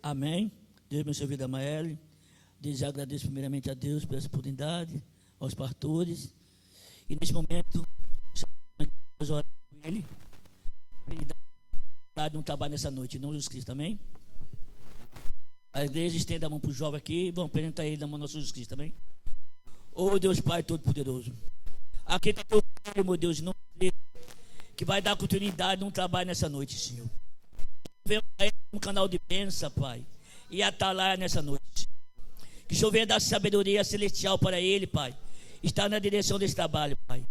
Amém. Deus abençoe a vida da Maeli. Desde agradeço primeiramente a Deus pela essa oportunidade, aos pastores. E neste momento, nós oramos com Ele. Ele dá um trabalho nessa noite, em nome de Jesus Cristo, amém? A igreja estende a mão para o jovem aqui. Vamos apresentar ele na mão do nosso Jesus Cristo, amém? Ô Deus Pai Todo-Poderoso, aqui está teu filho, meu Deus, não que vai dar continuidade num trabalho nessa noite, Senhor. Venha um canal de bênção, Pai, e atalaia nessa noite. Que o Senhor venha dar sabedoria celestial para ele, Pai. Está na direção desse trabalho, Pai.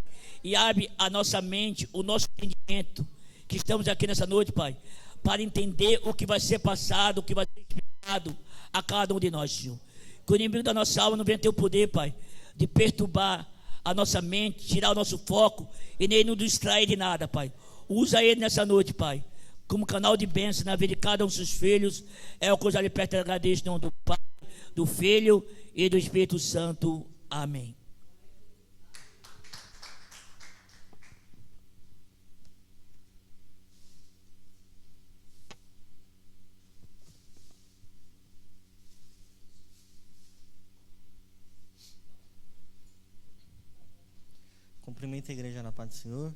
E abre a nossa mente, o nosso entendimento, que estamos aqui nessa noite, Pai, para entender o que vai ser passado, o que vai ser explicado a cada um de nós, Senhor. Que o inimigo da nossa alma não venha ter o poder, Pai, de perturbar a nossa mente, tirar o nosso foco e nem nos distrair de nada, Pai. Usa ele nessa noite, Pai, como canal de bênção na vida de cada um dos seus filhos. É o que eu já lhe peço e agradeço em nome do Pai, do Filho e do Espírito Santo. Amém. Cumprimento a igreja na paz do Senhor.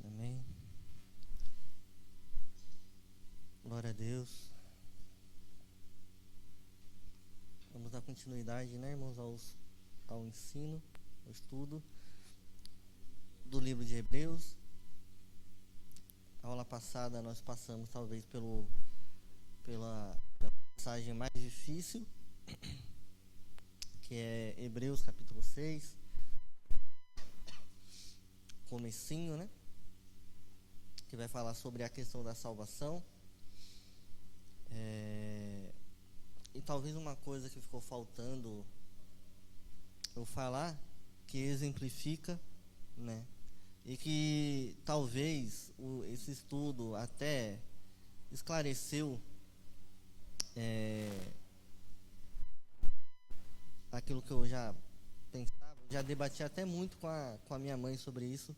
Amém. Glória a Deus. Vamos dar continuidade, né, irmãos, ao ensino, ao estudo do livro de Hebreus. A aula passada nós passamos talvez pela passagem mais difícil, que é Hebreus capítulo 6. Comecinho, né? Que vai falar sobre a questão da salvação. E talvez uma coisa que ficou faltando eu falar, que exemplifica, né? E que talvez esse estudo até esclareceu aquilo que eu já pensava, já debati até muito com a minha mãe sobre isso.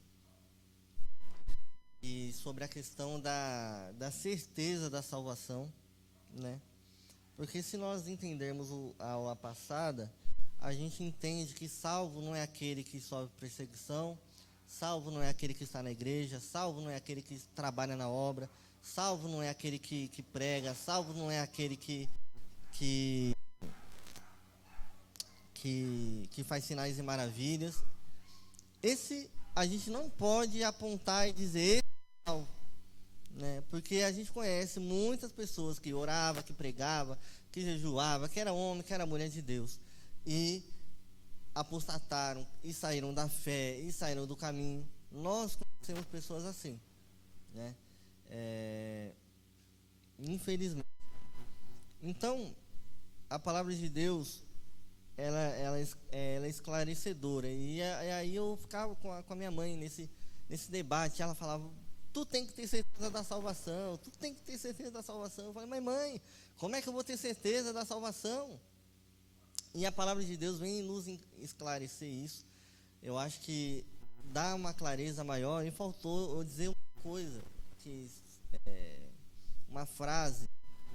E sobre a questão da certeza da salvação, né? Porque se nós entendermos a aula passada, a gente entende que salvo não é aquele que sofre perseguição, salvo não é aquele que está na igreja, salvo não é aquele que trabalha na obra, salvo não é aquele que prega, salvo não é aquele que faz sinais e maravilhas. Esse a gente não pode apontar e dizer salvo, né? Porque a gente conhece muitas pessoas que orava, que pregava, que jejuava, que era homem, que era mulher de Deus, e apostataram, e saíram da fé, e saíram do caminho. Nós conhecemos pessoas assim, né? Infelizmente. Então, a palavra de Deus, ela é esclarecedora. E aí eu ficava com a minha mãe nesse debate. Ela falava: tu tem que ter certeza da salvação, tu tem que ter certeza da salvação. Eu falei: mas mãe, como é que eu vou ter certeza da salvação? E a palavra de Deus vem nos esclarecer isso. Eu acho que dá uma clareza maior. E faltou eu dizer uma coisa, uma frase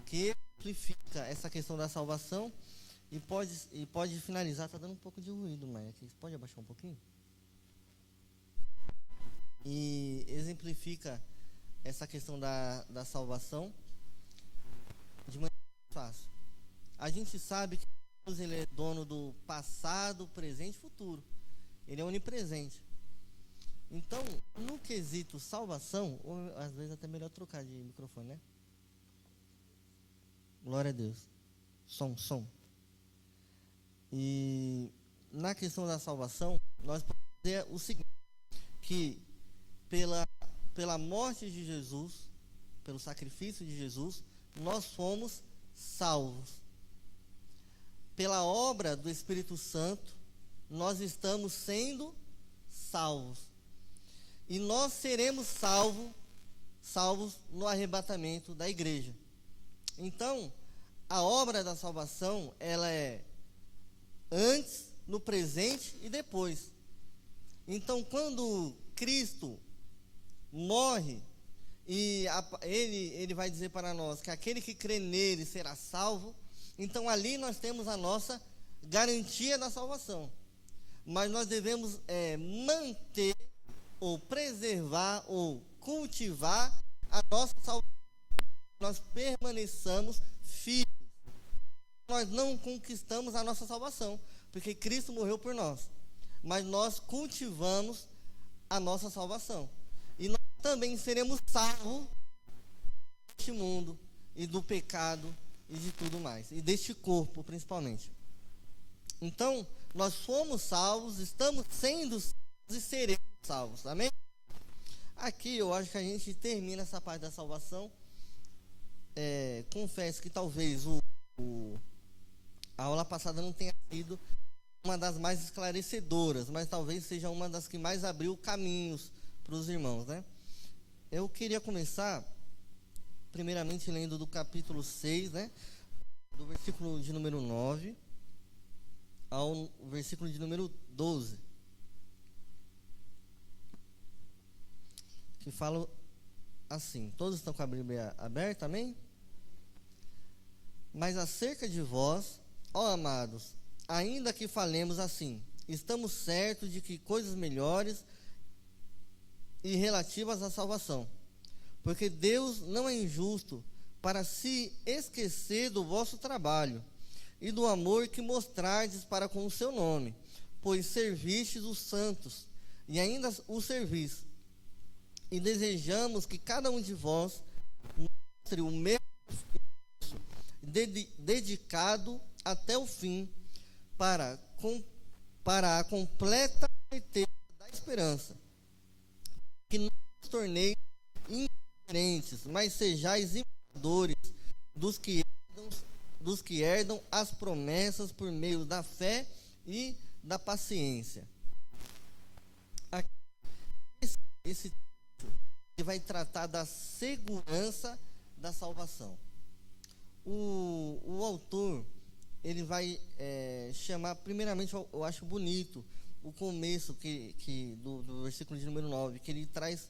que amplifica essa questão da salvação e pode finalizar. Está dando um pouco de ruído, mas pode abaixar um pouquinho? E exemplifica essa questão da salvação de maneira fácil. A gente sabe que Deus, ele é dono do passado, presente e futuro. Ele é onipresente. Então, no quesito salvação, ou às vezes até melhor trocar de microfone, né? Glória a Deus. Som. E na questão da salvação, nós podemos dizer o seguinte, que pela morte de Jesus, pelo sacrifício de Jesus, nós fomos salvos. Pela obra do Espírito Santo, nós estamos sendo salvos. E nós seremos salvos no arrebatamento da igreja. Então, a obra da salvação, ela é antes, no presente e depois. Então, quando Cristo morre e ele vai dizer para nós que aquele que crê nele será salvo. Então ali nós temos a nossa garantia da salvação. Mas nós devemos manter, ou preservar, ou cultivar a nossa salvação. Nós permaneçamos firmes. Nós não conquistamos a nossa salvação, porque Cristo morreu por nós. Mas nós cultivamos a nossa salvação. E nós também seremos salvos deste mundo e do pecado e de tudo mais. E deste corpo, principalmente. Então, nós fomos salvos, estamos sendo salvos e seremos salvos. Amém? Aqui eu acho que a gente termina essa parte da salvação. Confesso que talvez a aula passada não tenha sido uma das mais esclarecedoras, mas talvez seja uma das que mais abriu caminhos para os irmãos, né? Eu queria começar, primeiramente, lendo do capítulo 6, né? Do versículo de número 9 ao versículo de número 12. Que fala assim, todos estão com a Bíblia aberta, amém? Mas acerca de vós, ó amados, ainda que falemos assim, estamos certos de que coisas melhores e relativas à salvação, porque Deus não é injusto para se esquecer do vosso trabalho e do amor que mostrardes para com o seu nome, pois servistes os santos e ainda o servis. E desejamos que cada um de vós mostre o mesmo esforço, dedicado até o fim, para a completa certeza da esperança, que não vos torneis indiferentes, mas sejais imitadores dos que herdam as promessas por meio da fé e da paciência. Aqui, esse que vai tratar da segurança da salvação. O autor, ele vai chamar, primeiramente, eu acho bonito o começo do versículo de número 9, que ele traz,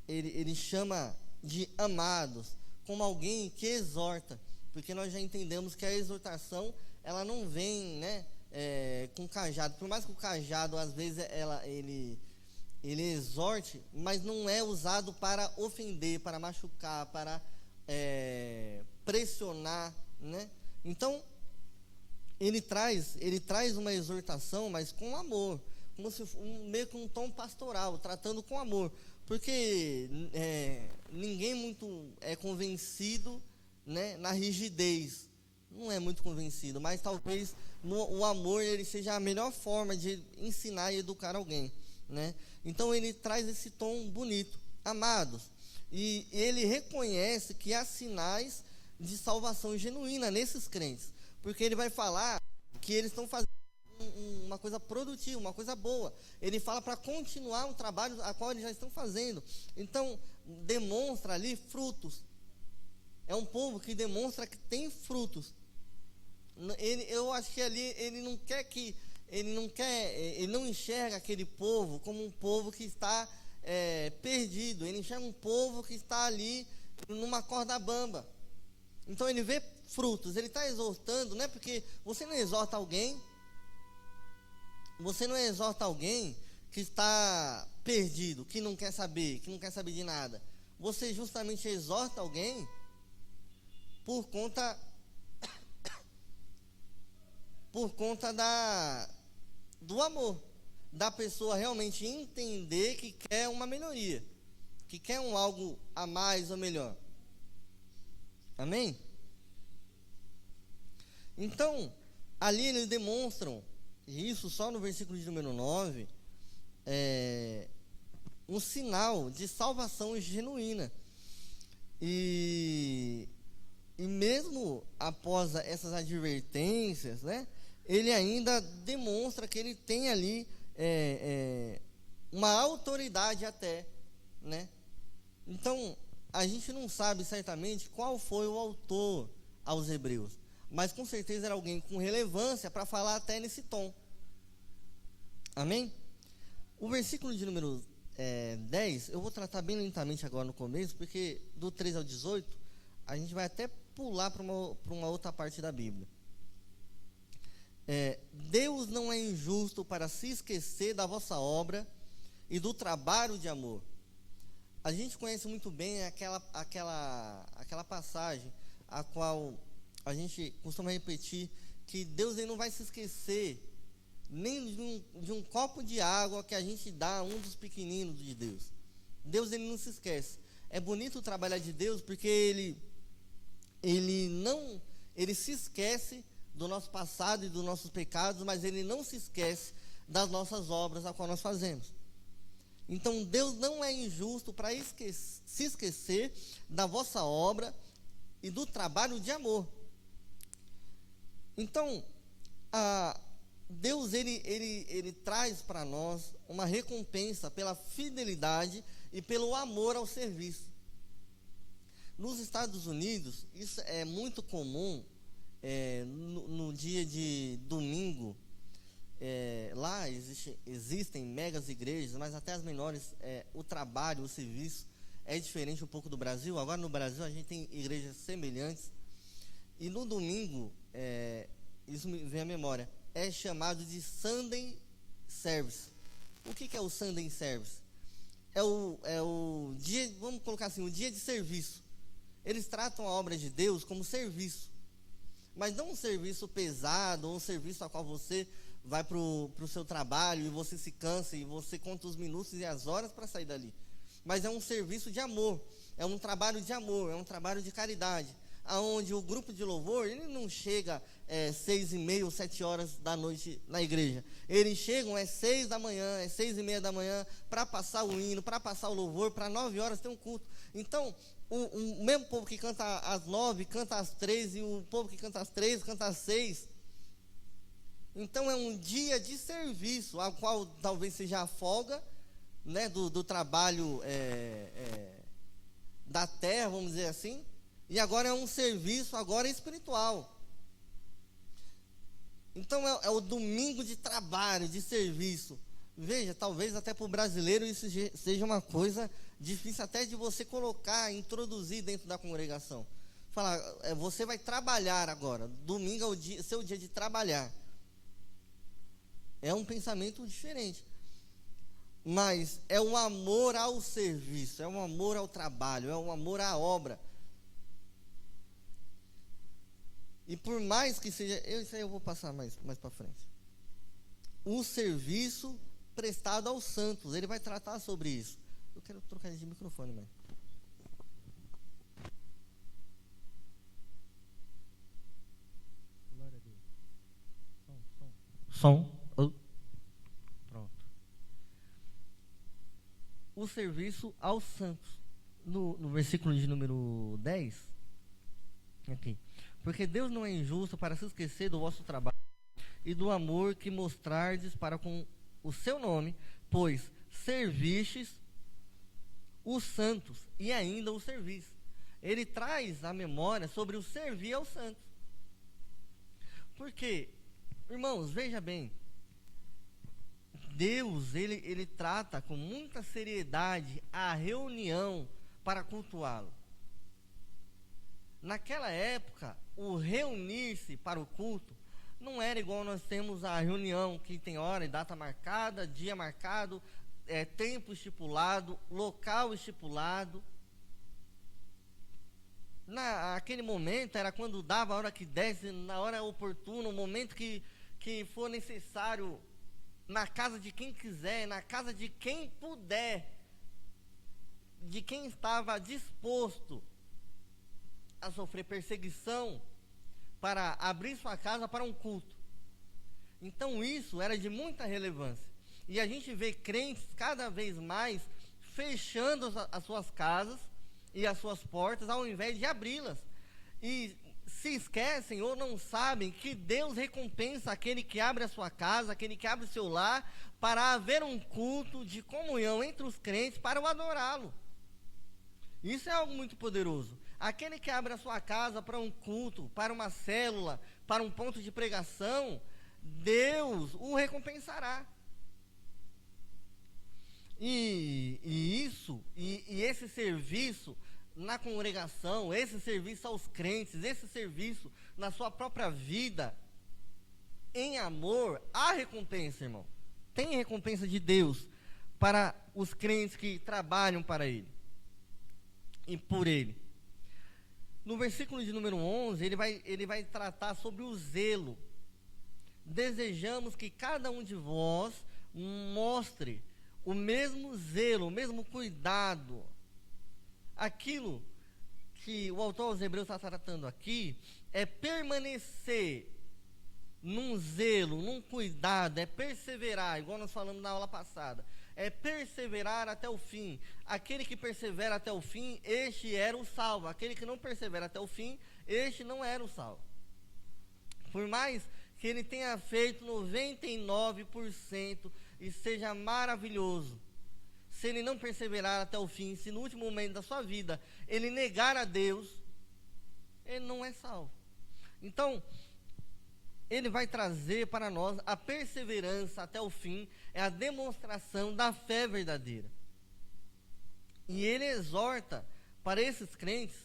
ele chama de amados, como alguém que exorta, porque nós já entendemos que a exortação, ela não vem, né, com cajado, por mais que o cajado, às vezes, ele exorte, mas não é usado para ofender, para machucar, para pressionar, né? Então, ele traz uma exortação, mas com amor, como se meio que um tom pastoral, tratando com amor, porque ninguém muito é convencido, né, na rigidez, não é muito convencido, mas talvez o amor ele seja a melhor forma de ensinar e educar alguém, né? Então ele traz esse tom bonito, amados, e ele reconhece que há sinais de salvação genuína nesses crentes, porque ele vai falar que eles estão fazendo uma coisa produtiva, uma coisa boa. Ele fala para continuar um trabalho a qual eles já estão fazendo. Então demonstra ali frutos. É um povo que demonstra que tem frutos. Eu acho que ali ele não enxerga aquele povo como um povo que está perdido. Ele enxerga um povo que está ali numa corda bamba. Então ele vê frutos, ele está exortando, não é porque você não exorta alguém que está perdido, que não quer saber de nada. Você justamente exorta alguém por conta do amor, da pessoa realmente entender que quer uma melhoria, que quer algo a mais ou melhor. Amém? Então, ali eles demonstram, isso só no versículo de número 9, um sinal de salvação genuína. E mesmo após essas advertências, né, ele ainda demonstra que ele tem ali uma autoridade até, né? Então, a gente não sabe certamente qual foi o autor aos Hebreus, mas com certeza era alguém com relevância para falar até nesse tom. Amém? O versículo de número 10, eu vou tratar bem lentamente agora no começo, porque do 13 ao 18, a gente vai até pular para uma outra parte da Bíblia. Deus não é injusto para se esquecer da vossa obra e do trabalho de amor. A gente conhece muito bem aquela passagem a qual a gente costuma repetir, que Deus ele não vai se esquecer nem de um copo de água que a gente dá a um dos pequeninos de Deus. Deus ele não se esquece. É bonito o trabalhar de Deus porque ele se esquece do nosso passado e dos nossos pecados, mas ele não se esquece das nossas obras a qual nós fazemos. Então Deus não é injusto para se esquecer da vossa obra e do trabalho de amor. Então Deus ele traz para nós uma recompensa pela fidelidade e pelo amor ao serviço. Nos Estados Unidos, isso é muito comum. No dia de domingo, lá existem megas igrejas, mas até as menores, o trabalho, o serviço é diferente um pouco do Brasil. Agora no Brasil a gente tem igrejas semelhantes, e no domingo, isso me vem à memória, é chamado de Sunday Service. O que é o Sunday Service? É o dia, vamos colocar assim, o dia de serviço. Eles tratam a obra de Deus como serviço, mas não um serviço pesado, ou um serviço a qual você vai para o seu trabalho e você se cansa e você conta os minutos e as horas para sair dali. Mas é um serviço de amor, é um trabalho de amor, é um trabalho de caridade, aonde o grupo de louvor, ele não chega 6h30 ou 7 horas da noite na igreja. Eles chegam 6 da manhã, 6h30 da manhã, para passar o hino, para passar o louvor, para 9 horas ter um culto. Então, o mesmo povo que canta às 9, canta às 3, e o povo que canta às 3, canta às 6. Então é um dia de serviço, a qual talvez seja a folga, né, do trabalho da terra, vamos dizer assim, e agora é um serviço agora espiritual. Então é o domingo de trabalho, de serviço. Veja, talvez até para o brasileiro isso seja uma coisa difícil até de você colocar, introduzir dentro da congregação. Falar, você vai trabalhar agora, domingo é o seu dia de trabalhar. É um pensamento diferente. Mas é um amor ao serviço, é um amor ao trabalho, é um amor à obra. E por mais que seja, isso aí eu vou passar mais para frente. O serviço prestado aos santos, ele vai tratar sobre isso. Eu quero trocar de microfone, mãe. Glória a Deus. Som. Pronto. O serviço aos santos. No versículo de número 10, aqui. Porque Deus não é injusto para se esquecer do vosso trabalho e do amor que mostrardes para com o seu nome, pois servistes os santos e ainda o servis. Ele traz a memória sobre o servir aos santos. Porque, irmãos, veja bem, Deus, ele trata com muita seriedade a reunião para cultuá-lo. Naquela época, o reunir-se para o culto não era igual nós temos a reunião, que tem hora e data marcada, dia marcado, tempo estipulado, local estipulado. Naquele momento era quando dava a hora que desse, na hora oportuna, o momento que for necessário, na casa de quem quiser, na casa de quem puder, de quem estava disposto a sofrer perseguição para abrir sua casa para um culto. Então isso era de muita relevância. E a gente vê crentes cada vez mais fechando as suas casas e as suas portas ao invés de abri-las. E se esquecem ou não sabem que Deus recompensa aquele que abre a sua casa, aquele que abre o seu lar, para haver um culto de comunhão entre os crentes para o adorá-lo. Isso é algo muito poderoso. Aquele que abre a sua casa para um culto, para uma célula, para um ponto de pregação, Deus o recompensará. E esse serviço na congregação, esse serviço aos crentes, esse serviço na sua própria vida, em amor, há recompensa, irmão. Tem recompensa de Deus para os crentes que trabalham para Ele e por Ele. No versículo de número 11, ele vai tratar sobre o zelo. Desejamos que cada um de vós mostre o mesmo zelo, o mesmo cuidado. Aquilo que o autor aos Hebreus está tratando aqui é permanecer num zelo, num cuidado, é perseverar, igual nós falamos na aula passada, é perseverar até o fim. Aquele que persevera até o fim, este era o salvo. Aquele que não persevera até o fim, este não era o salvo. Por mais que ele tenha feito 99% e seja maravilhoso, se ele não perseverar até o fim, se no último momento da sua vida ele negar a Deus, ele não é salvo. Então, ele vai trazer para nós a perseverança até o fim, é a demonstração da fé verdadeira. E ele exorta para esses crentes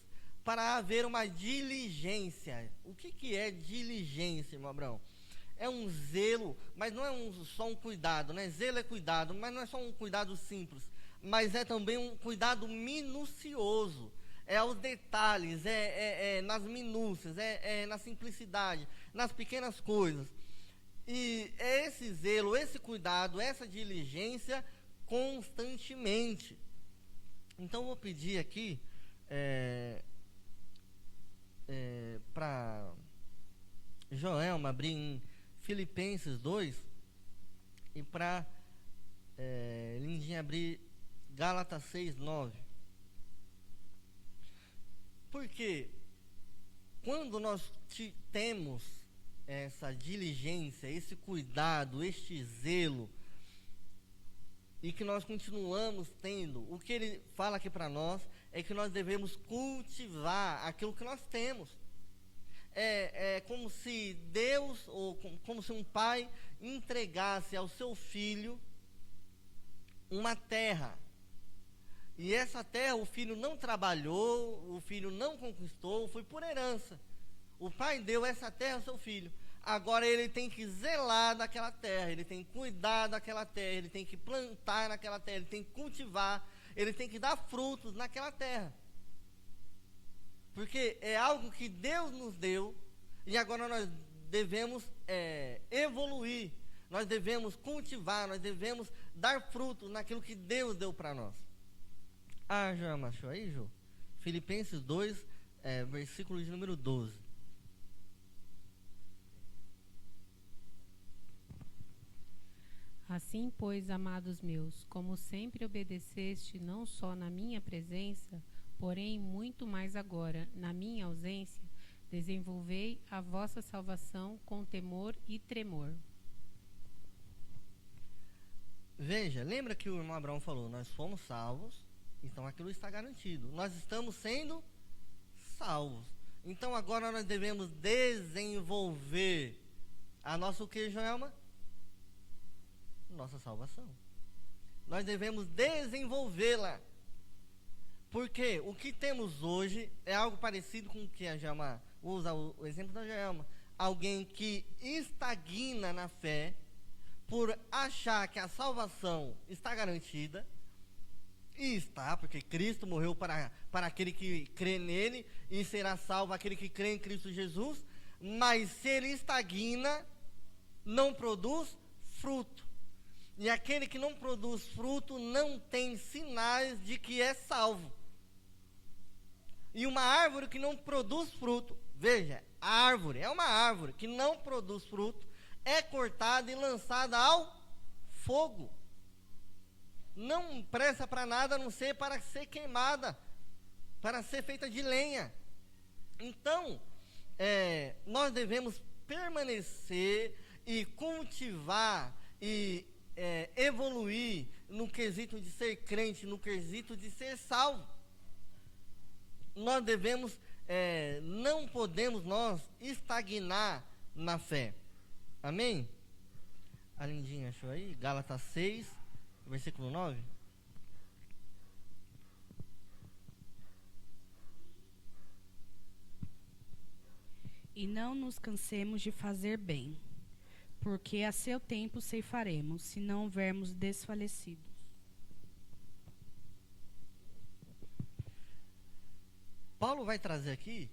para haver uma diligência. O que é diligência, irmão Abraão? É um zelo, mas não é só um cuidado, né? Zelo é cuidado, mas não é só um cuidado simples, mas é também um cuidado minucioso. É aos detalhes, é nas minúcias, é na simplicidade, nas pequenas coisas. E é esse zelo, esse cuidado, essa diligência constantemente. Então, eu vou pedir aqui para Joelma abrir em Filipenses 2 e para Lindinha abrir Gálatas 6:9. Porque quando nós temos essa diligência, esse cuidado, este zelo, e que nós continuamos tendo, o que ele fala aqui para nós é que nós devemos cultivar aquilo que nós temos. É como se Deus, ou como se um pai entregasse ao seu filho uma terra. E essa terra o filho não trabalhou, o filho não conquistou, foi por herança. O pai deu essa terra ao seu filho. Agora ele tem que zelar daquela terra, ele tem que cuidar daquela terra, ele tem que plantar naquela terra, ele tem que cultivar, ele tem que dar frutos naquela terra. Porque é algo que Deus nos deu e agora nós devemos evoluir, nós devemos cultivar, nós devemos dar frutos naquilo que Deus deu para nós. Já achou aí, Jô? Filipenses 2, versículo de número 12. Assim, pois, amados meus, como sempre obedeceste, não só na minha presença, porém muito mais agora, na minha ausência, desenvolvei a vossa salvação com temor e tremor. Veja, lembra que o irmão Abraão falou, nós fomos salvos, então aquilo está garantido. Nós estamos sendo salvos. Então agora nós devemos desenvolver a nossa o que, Joelma? Nossa salvação. Nós devemos desenvolvê-la. Porque o que temos hoje é algo parecido com o que a Joelma usa, o exemplo da Joelma. Alguém que estagna na fé por achar que a salvação está garantida. E está, porque Cristo morreu para aquele que crê nele, e será salvo aquele que crê em Cristo Jesus. Mas se ele estagna, não produz fruto. E aquele que não produz fruto não tem sinais de que é salvo. E uma árvore que não produz fruto, veja, a árvore é uma árvore que não produz fruto, é cortada e lançada ao fogo. Não presta para nada a não ser para ser queimada, para ser feita de lenha. Então, nós devemos permanecer e cultivar e evoluir no quesito de ser crente, no quesito de ser salvo. Nós devemos, não podemos nós estagnar na fé. Amém? A Lindinha achou aí? Gálatas 6, versículo 9. e não nos cansemos de fazer bem, porque a seu tempo ceifaremos, se não houvermos desfalecido. Paulo vai trazer aqui,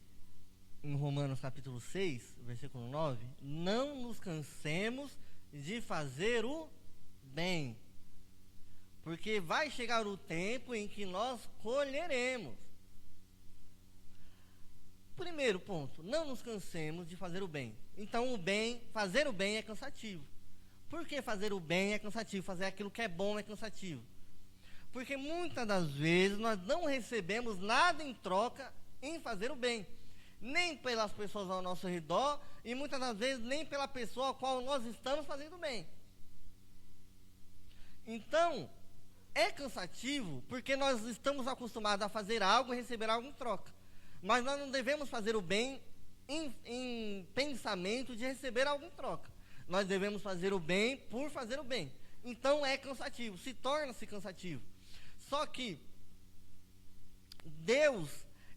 em Romanos capítulo 6, versículo 9, não nos cansemos de fazer o bem, porque vai chegar o tempo em que nós colheremos. Primeiro ponto, não nos cansemos de fazer o bem. Então fazer o bem é cansativo. Por que fazer o bem é cansativo? Fazer aquilo que é bom é cansativo. Porque muitas das vezes nós não recebemos nada em troca em fazer o bem. Nem pelas pessoas ao nosso redor e muitas das vezes nem pela pessoa a qual nós estamos fazendo bem. Então, é cansativo porque nós estamos acostumados a fazer algo e receber algo em troca. Mas nós não devemos fazer o bem em pensamento de receber algo em troca. Nós devemos fazer o bem por fazer o bem. Então é cansativo, torna-se cansativo. Só que Deus,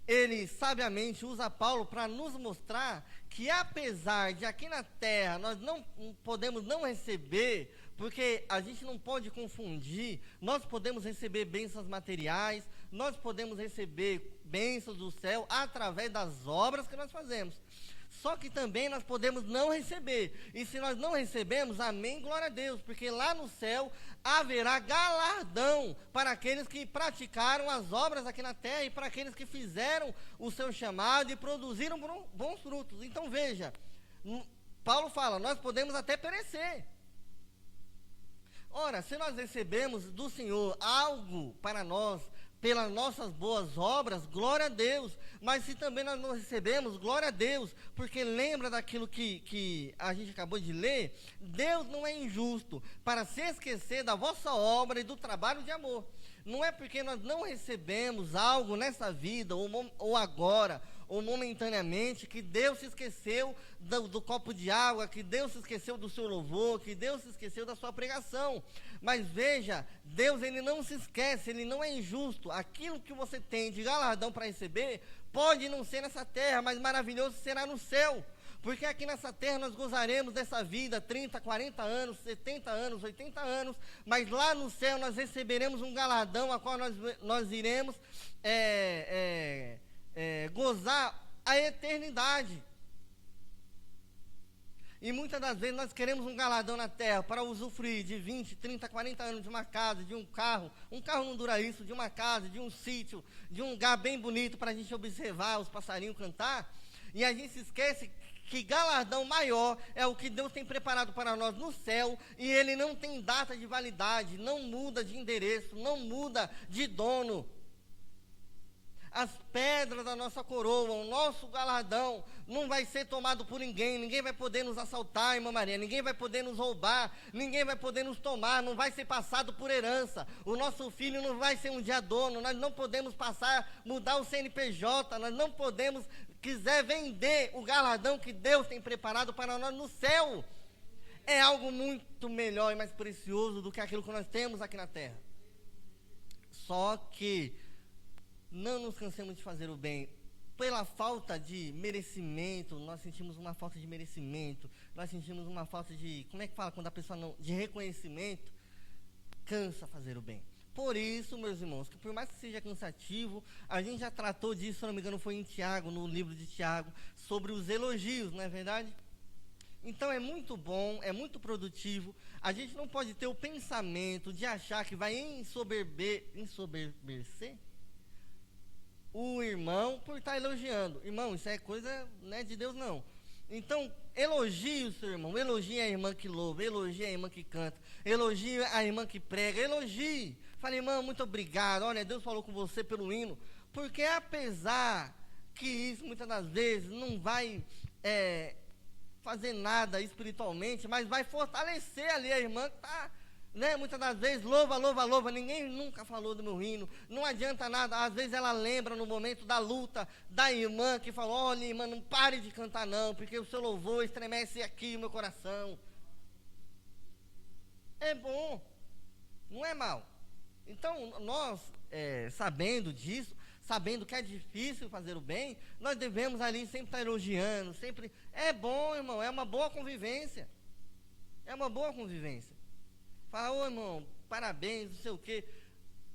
Ele sabiamente usa Paulo para nos mostrar que apesar de aqui na terra nós não podemos não receber, porque a gente não pode confundir, nós podemos receber bênçãos materiais, nós podemos receber bênçãos do céu através das obras que nós fazemos. Só que também nós podemos não receber. E se nós não recebemos, amém, glória a Deus, porque lá no céu haverá galardão para aqueles que praticaram as obras aqui na terra e para aqueles que fizeram o seu chamado e produziram bons frutos. Então veja, Paulo fala, nós podemos até perecer. Ora, se nós recebemos do Senhor algo para nós, pelas nossas boas obras, glória a Deus. Mas se também nós não recebemos, glória a Deus, porque lembra daquilo que a gente acabou de ler, Deus não é injusto para se esquecer da vossa obra e do trabalho de amor. Não é porque nós não recebemos algo nessa vida, ou agora, ou momentaneamente, que Deus se esqueceu do copo de água, que Deus se esqueceu do seu louvor, que Deus se esqueceu da sua pregação. Mas veja, Deus, Ele não se esquece, Ele não é injusto. Aquilo que você tem de galardão para receber, pode não ser nessa terra, mas maravilhoso será no céu. Porque aqui nessa terra nós gozaremos dessa vida 30, 40 anos, 70 anos, 80 anos, mas lá no céu nós receberemos um galardão a qual nós iremos gozar a eternidade. E muitas das vezes nós queremos um galardão na terra para usufruir de 20, 30, 40 anos de uma casa, de um carro. Um carro não dura isso, de uma casa, de um sítio, de um lugar bem bonito para a gente observar os passarinhos cantar. E a gente se esquece que galardão maior é o que Deus tem preparado para nós no céu, e ele não tem data de validade, não muda de endereço, não muda de dono. As pedras da nossa coroa, o nosso galardão, não vai ser tomado por ninguém. Ninguém vai poder nos assaltar, irmã Maria. Ninguém vai poder nos roubar. Ninguém vai poder nos tomar. Não vai ser passado por herança. O nosso filho não vai ser um dia dono. Nós não podemos mudar o CNPJ. Nós não podemos, quiser vender o galardão que Deus tem preparado para nós no céu. É algo muito melhor e mais precioso do que aquilo que nós temos aqui na terra. Só que não nos cansemos de fazer o bem. Pela falta de merecimento, nós sentimos uma falta de merecimento, nós sentimos uma falta de, como é que fala quando a pessoa não, de reconhecimento, cansa fazer o bem. Por isso, meus irmãos, que por mais que seja cansativo, a gente já tratou disso, se não me engano, foi em Tiago, no livro de Tiago, sobre os elogios, não é verdade? Então é muito bom, é muito produtivo. A gente não pode ter o pensamento de achar que vai ensoberbecer o irmão por estar elogiando. Irmão, isso é coisa, não é de Deus, não. Então, elogie o seu irmão, elogie a irmã que louva, elogie a irmã que canta, elogie a irmã que prega, elogie. Fale, irmã, muito obrigado, olha, Deus falou com você pelo hino. Porque apesar que isso muitas das vezes não vai fazer nada espiritualmente, mas vai fortalecer ali a irmã que está, muitas das vezes, louva, ninguém nunca falou do meu hino, não adianta nada, às vezes ela lembra no momento da luta da irmã, que falou, olha irmã, não pare de cantar não, porque o seu louvor estremece aqui o meu coração. É bom, não é mal. Então, nós, sabendo disso, sabendo que é difícil fazer o bem, nós devemos ali sempre estar elogiando, sempre, é bom, irmão, é uma boa convivência. É uma boa convivência. Fala, ô irmão, parabéns, não sei o quê.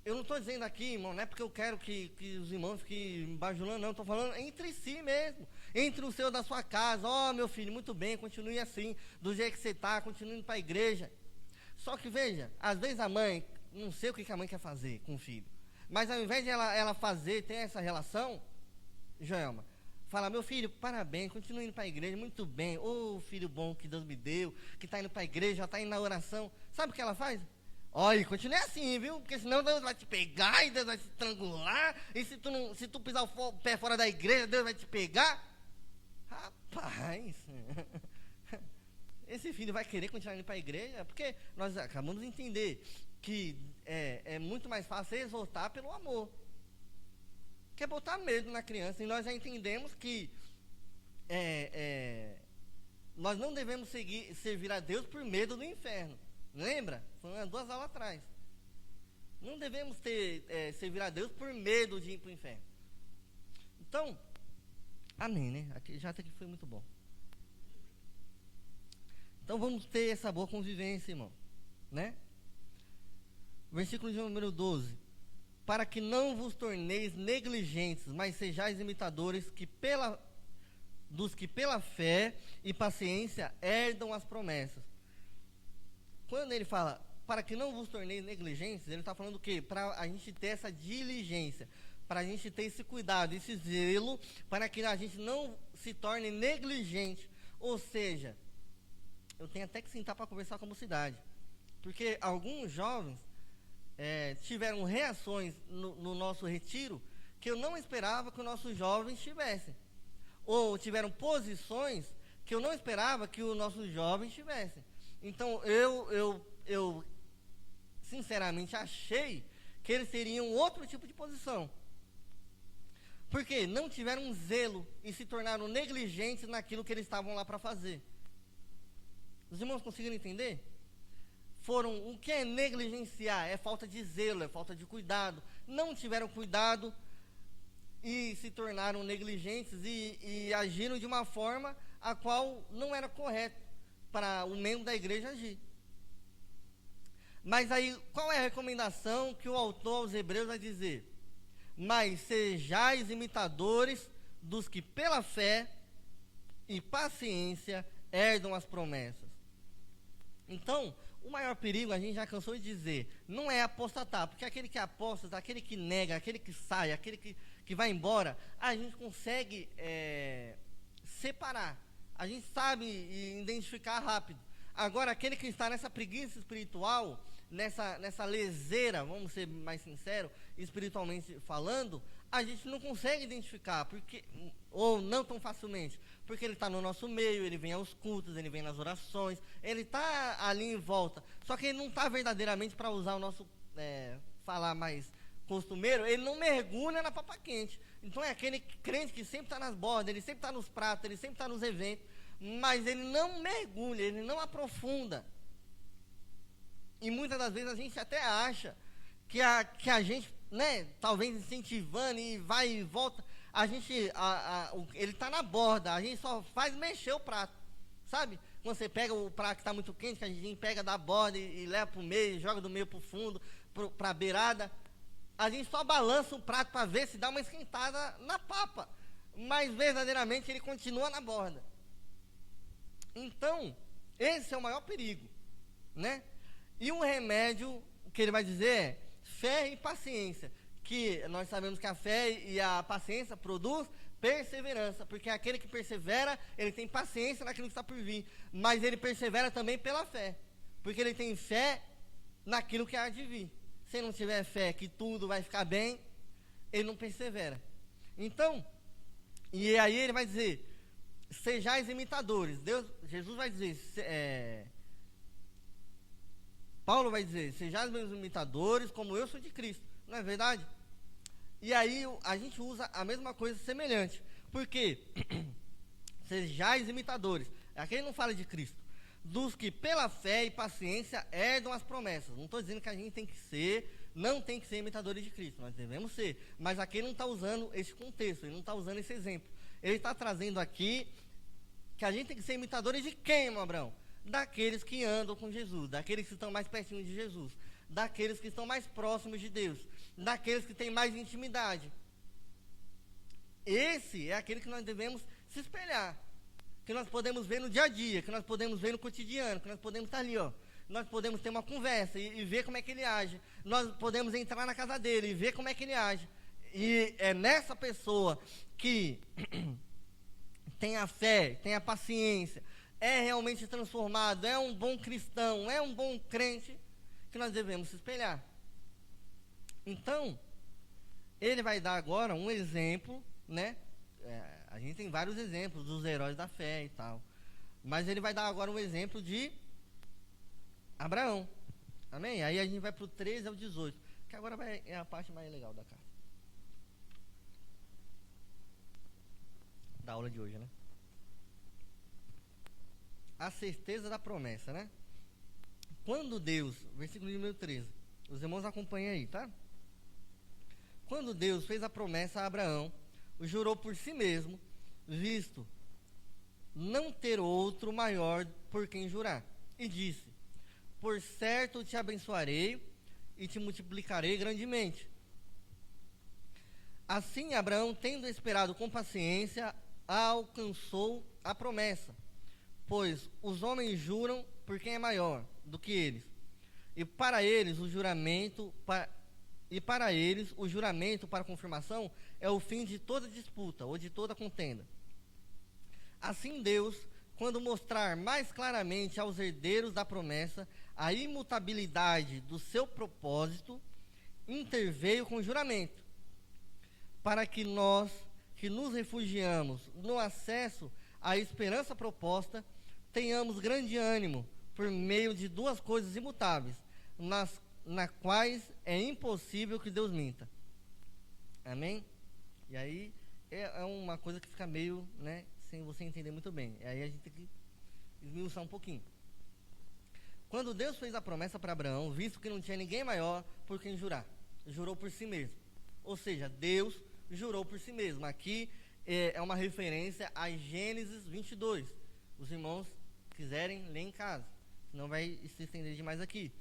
Eu não estou dizendo aqui, irmão, não é porque eu quero que os irmãos fiquem bajulando, não. Estou falando entre si mesmo, entre o seu da sua casa. Ó, meu filho, muito bem, continue assim, do jeito que você está, continue indo para a igreja. Só que, veja, às vezes a mãe, não sei o que a mãe quer fazer com o filho, mas ao invés de ela fazer, ter essa relação, Joelma, fala, meu filho, parabéns, continue indo para a igreja, muito bem. Ô, filho bom que Deus me deu, que está indo para a igreja, já está indo na oração. Sabe o que ela faz? Olha, continue assim, viu? Porque senão Deus vai te pegar e Deus vai te estrangular. E se tu pisar o pé fora da igreja, Deus vai te pegar. Rapaz, esse filho vai querer continuar indo para a igreja? Porque nós acabamos de entender que é muito mais fácil exortar pelo amor. Que é botar medo na criança. E nós já entendemos que nós não devemos servir a Deus por medo do inferno. Lembra? Foi 2 aulas atrás. Não devemos servir a Deus por medo de ir para o inferno. Então, amém, né? Já até que foi muito bom. Então vamos ter essa boa convivência, irmão, né? Versículo de número 12. Para que não vos torneis negligentes, mas sejais imitadores dos que pela fé e paciência herdam as promessas. Quando ele fala, para que não vos torneis negligentes, ele está falando o quê? Para a gente ter essa diligência, para a gente ter esse cuidado, esse zelo, para que a gente não se torne negligente. Ou seja, eu tenho até que sentar para conversar com a mocidade, porque alguns jovens tiveram reações no nosso retiro que eu não esperava que os nossos jovens tivessem, ou tiveram posições que eu não esperava que os nossos jovens tivessem. Então eu sinceramente achei que eles teriam outro tipo de posição, porque não tiveram um zelo e se tornaram negligentes naquilo que eles estavam lá para fazer. Os irmãos conseguiram entender? O que é negligenciar? É falta de zelo, é falta de cuidado. Não tiveram cuidado e se tornaram negligentes e agiram de uma forma a qual não era correto para o membro da igreja agir. Mas aí, qual é a recomendação que o autor aos Hebreus vai dizer? Mas sejais imitadores dos que pela fé e paciência herdam as promessas. Então, o maior perigo, a gente já cansou de dizer, não é apostatar, porque aquele que apostata, aquele que nega, aquele que sai, aquele que vai embora, a gente consegue separar, a gente sabe identificar rápido. Agora, aquele que está nessa preguiça espiritual, nessa leseira, vamos ser mais sinceros, espiritualmente falando, a gente não consegue identificar, ou não tão facilmente, porque ele está no nosso meio, ele vem aos cultos, ele vem nas orações, ele está ali em volta, só que ele não está verdadeiramente, para usar o nosso falar mais costumeiro, ele não mergulha na papa quente. Então é aquele crente que sempre está nas bordas, ele sempre está nos pratos, ele sempre está nos eventos, mas ele não mergulha, ele não aprofunda. E muitas das vezes a gente até acha que a gente, né, talvez incentivando e vai e volta, a gente, ele está na borda, a gente só faz mexer o prato, sabe? Quando você pega o prato que está muito quente, que a gente pega da borda e leva para o meio, joga do meio para o fundo, para a beirada, a gente só balança o prato para ver se dá uma esquentada na papa, mas verdadeiramente ele continua na borda. Então, esse é o maior perigo, né? E um remédio que ele vai dizer é fé e paciência, que nós sabemos que a fé e a paciência produz perseverança, porque aquele que persevera, ele tem paciência naquilo que está por vir, mas ele persevera também pela fé, porque ele tem fé naquilo que há de vir. Se ele não tiver fé que tudo vai ficar bem, ele não persevera. Então, e aí ele vai dizer, sejais imitadores. Jesus vai dizer, Paulo vai dizer, sejais meus imitadores, como eu sou de Cristo. Não é verdade? E aí a gente usa a mesma coisa semelhante. Por quê? Sejais imitadores. Aqui ele não fala de Cristo. Dos que pela fé e paciência herdam as promessas. Não estou dizendo que a gente tem que ser não têm que ser imitadores de Cristo, nós devemos ser. Mas aqui ele não está usando esse contexto, ele não está usando esse exemplo. Ele está trazendo aqui que a gente tem que ser imitadores de quem, irmão Abraão? Daqueles que andam com Jesus, daqueles que estão mais pertinho de Jesus, daqueles que estão mais próximos de Deus, daqueles que têm mais intimidade. Esse é aquele que nós devemos se espelhar, que nós podemos ver no dia a dia, que nós podemos ver no cotidiano, que nós podemos estar ali, ó. Nós podemos ter uma conversa e ver como é que ele age. Nós podemos entrar na casa dele e ver como é que ele age. E é nessa pessoa que tem a fé, tem a paciência, é realmente transformado, é um bom cristão, é um bom crente, que nós devemos se espelhar. Então, ele vai dar agora um exemplo, né? A gente tem vários exemplos dos heróis da fé e tal. Mas ele vai dar agora um exemplo de Abraão. Amém? Aí a gente vai para o 13 ao 18, que agora é a parte mais legal da carta. Da aula de hoje, né? A certeza da promessa, né? Quando Deus, versículo número 13, os irmãos acompanhem aí, tá? Quando Deus fez a promessa a Abraão, o jurou por si mesmo, visto não ter outro maior por quem jurar, e disse: por certo te abençoarei e te multiplicarei grandemente. Assim Abraão, tendo esperado com paciência, alcançou a promessa, pois os homens juram por quem é maior do que eles, e para eles o juramento para confirmação é o fim de toda disputa ou de toda contenda. Assim Deus, quando mostrar mais claramente aos herdeiros da promessa a imutabilidade do seu propósito, interveio com juramento, para que nós, que nos refugiamos no acesso à esperança proposta, tenhamos grande ânimo por meio de duas coisas imutáveis, nas quais é impossível que Deus minta. Amém? E aí é uma coisa que fica meio, né, sem você entender muito bem. E aí a gente tem que esmiuçar um pouquinho. Quando Deus fez a promessa para Abraão, visto que não tinha ninguém maior por quem jurar, jurou por si mesmo. Ou seja, Deus jurou por si mesmo. Aqui é uma referência a Gênesis 22. Os irmãos quiserem ler em casa, não vai se estender demais aqui.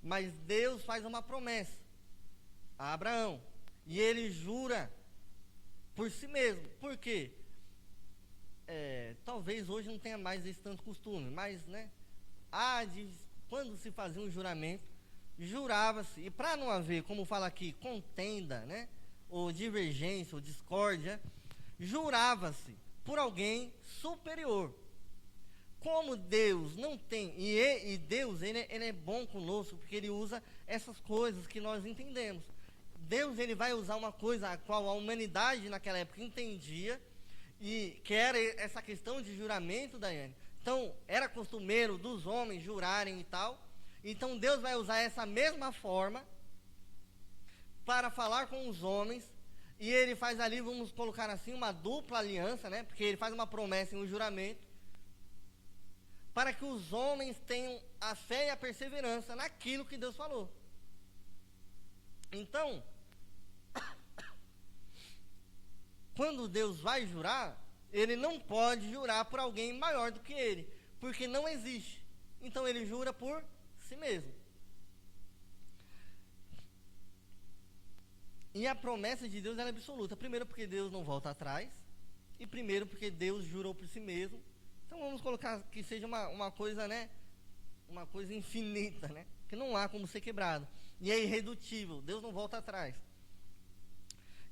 Mas Deus faz uma promessa a Abraão, e ele jura por si mesmo. Por quê? Talvez hoje não tenha mais esse tanto costume, mas, né, quando se fazia um juramento, jurava-se, e para não haver, como fala aqui, contenda, né, ou divergência, ou discórdia, jurava-se por alguém superior. Como Deus não tem, e Deus ele é bom conosco, porque ele usa essas coisas que nós entendemos. Deus ele vai usar uma coisa a qual a humanidade naquela época entendia, e que era essa questão de juramento, Daiane. Então, era costumeiro dos homens jurarem e tal. Então, Deus vai usar essa mesma forma para falar com os homens, e ele faz ali, vamos colocar assim, uma dupla aliança, né? Porque ele faz uma promessa e um juramento, para que os homens tenham a fé e a perseverança naquilo que Deus falou. Então, quando Deus vai jurar, ele não pode jurar por alguém maior do que ele, porque não existe. Então ele jura por si mesmo. E a promessa de Deus ela é absoluta. Primeiro porque Deus não volta atrás, e primeiro porque Deus jurou por si mesmo. Então vamos colocar que seja uma coisa, né, uma coisa infinita, né, que não há como ser quebrado, e é irredutível. Deus não volta atrás.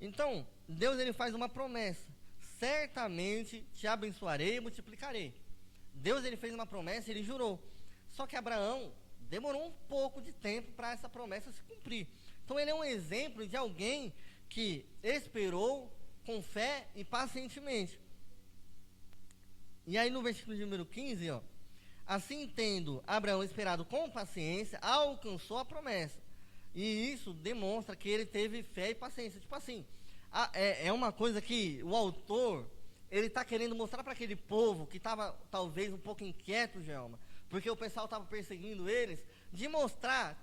Então Deus ele faz uma promessa: certamente te abençoarei e multiplicarei. Deus ele fez uma promessa, ele jurou. Só que Abraão demorou um pouco de tempo para essa promessa se cumprir. Então ele é um exemplo de alguém que esperou com fé e pacientemente. E aí no versículo número 15, ó, assim tendo Abraão esperado com paciência, alcançou a promessa. E isso demonstra que ele teve fé e paciência. Tipo assim, é uma coisa que o autor, ele está querendo mostrar para aquele povo que estava talvez um pouco inquieto, Gelma, porque o pessoal estava perseguindo eles, de mostrar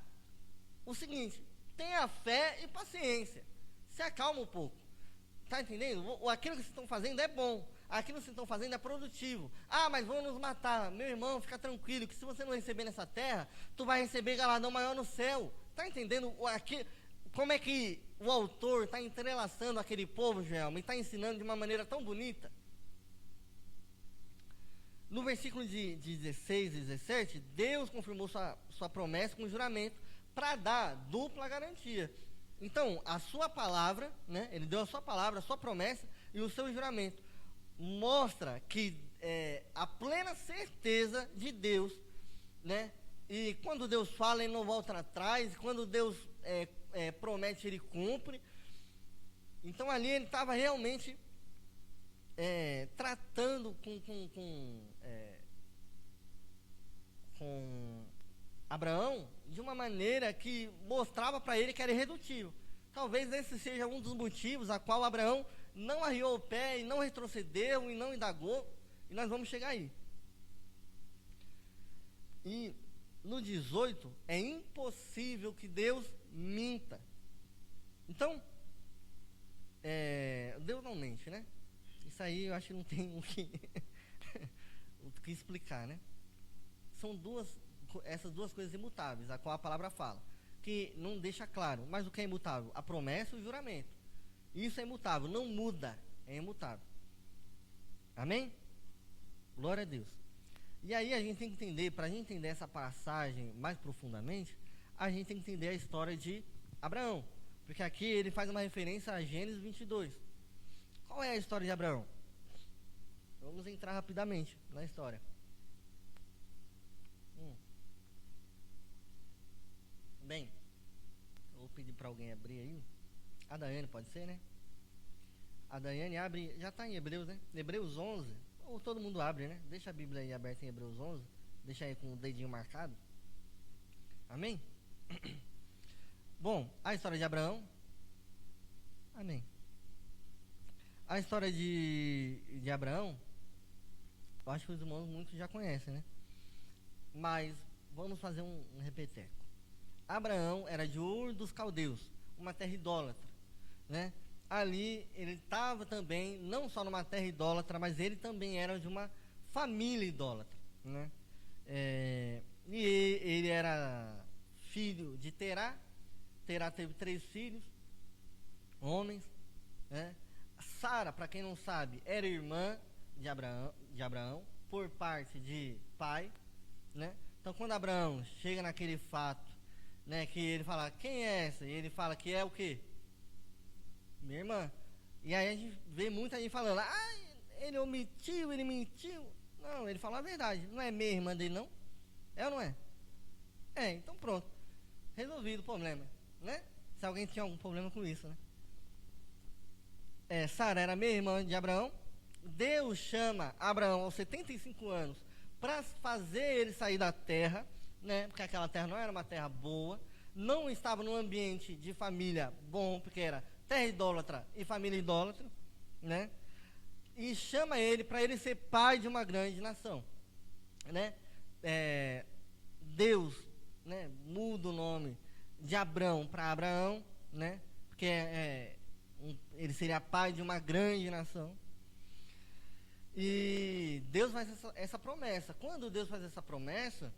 o seguinte: tenha fé e paciência. Se acalma um pouco. Está entendendo? Aquilo que vocês estão fazendo é bom. Aquilo que vocês estão fazendo é produtivo. Ah, mas vão nos matar. Meu irmão, fica tranquilo, que se você não receber nessa terra, tu vai receber galardão maior no céu. Está entendendo como é que o autor está entrelaçando aquele povo, Joelma, e está ensinando de uma maneira tão bonita? No versículo de 16 e 17, Deus confirmou sua promessa com juramento para dar dupla garantia. Então, a sua palavra, né, ele deu a sua palavra, a sua promessa e o seu juramento. Mostra que a plena certeza de Deus, né? E quando Deus fala, ele não volta atrás. Quando Deus promete, ele cumpre. Então, ali ele estava realmente tratando com Abraão de uma maneira que mostrava para ele que era irredutível. Talvez esse seja um dos motivos a qual Abraão não arriou o pé e não retrocedeu e não indagou, e nós vamos chegar aí. E no 18, é impossível que Deus minta. Então, Deus não mente, né? Isso aí eu acho que não tem o que explicar, né? São essas duas coisas imutáveis, a qual a palavra fala, que não deixa claro. Mas o que é imutável? A promessa e o juramento. Isso é imutável, não muda, é imutável. Amém? Glória a Deus. E aí a gente tem que entender, para a gente entender essa passagem mais profundamente, a gente tem que entender a história de Abraão. Porque aqui ele faz uma referência a Gênesis 22. Qual é a história de Abraão? Vamos entrar rapidamente na história. Bem, eu vou pedir para alguém abrir aí. A Daiane, pode ser, né? A Daiane abre, já está em Hebreus, né? Hebreus 11, ou todo mundo abre, né? Deixa a Bíblia aí aberta em Hebreus 11. Deixa aí com o dedinho marcado. Amém? Bom, a história de Abraão. Amém. A história de Abraão, eu acho que os irmãos muitos já conhecem, né? Mas vamos fazer um repeteco. Abraão era de Ur dos Caldeus, uma terra idólatra, né? Ali ele estava também, não só numa terra idólatra, mas ele também era de uma família idólatra, né? E ele era filho de Terá. Terá teve 3 filhos, homens, né? Sara, para quem não sabe, era irmã de Abraão, por parte de pai, né? Então, quando Abraão chega naquele fato, né, que ele fala, quem é essa? E ele fala que é o quê? Minha irmã. E aí a gente vê muita gente falando, ele omitiu, ele mentiu. Não, ele fala a verdade. Não é minha irmã dele, não? É ou não é? Então pronto. Resolvido o problema, né? Se alguém tinha algum problema com isso, né? Sara era meia irmã de Abraão. Deus chama Abraão aos 75 anos para fazer ele sair da terra, né? Porque aquela terra não era uma terra boa, não estava num ambiente de família bom, porque era terra idólatra e família idólatra, né? E chama ele para ele ser pai de uma grande nação, né? Deus, né, muda o nome de Abrão para Abraão, né? Porque ele seria pai de uma grande nação. E Deus faz essa promessa. Quando Deus faz essa promessa,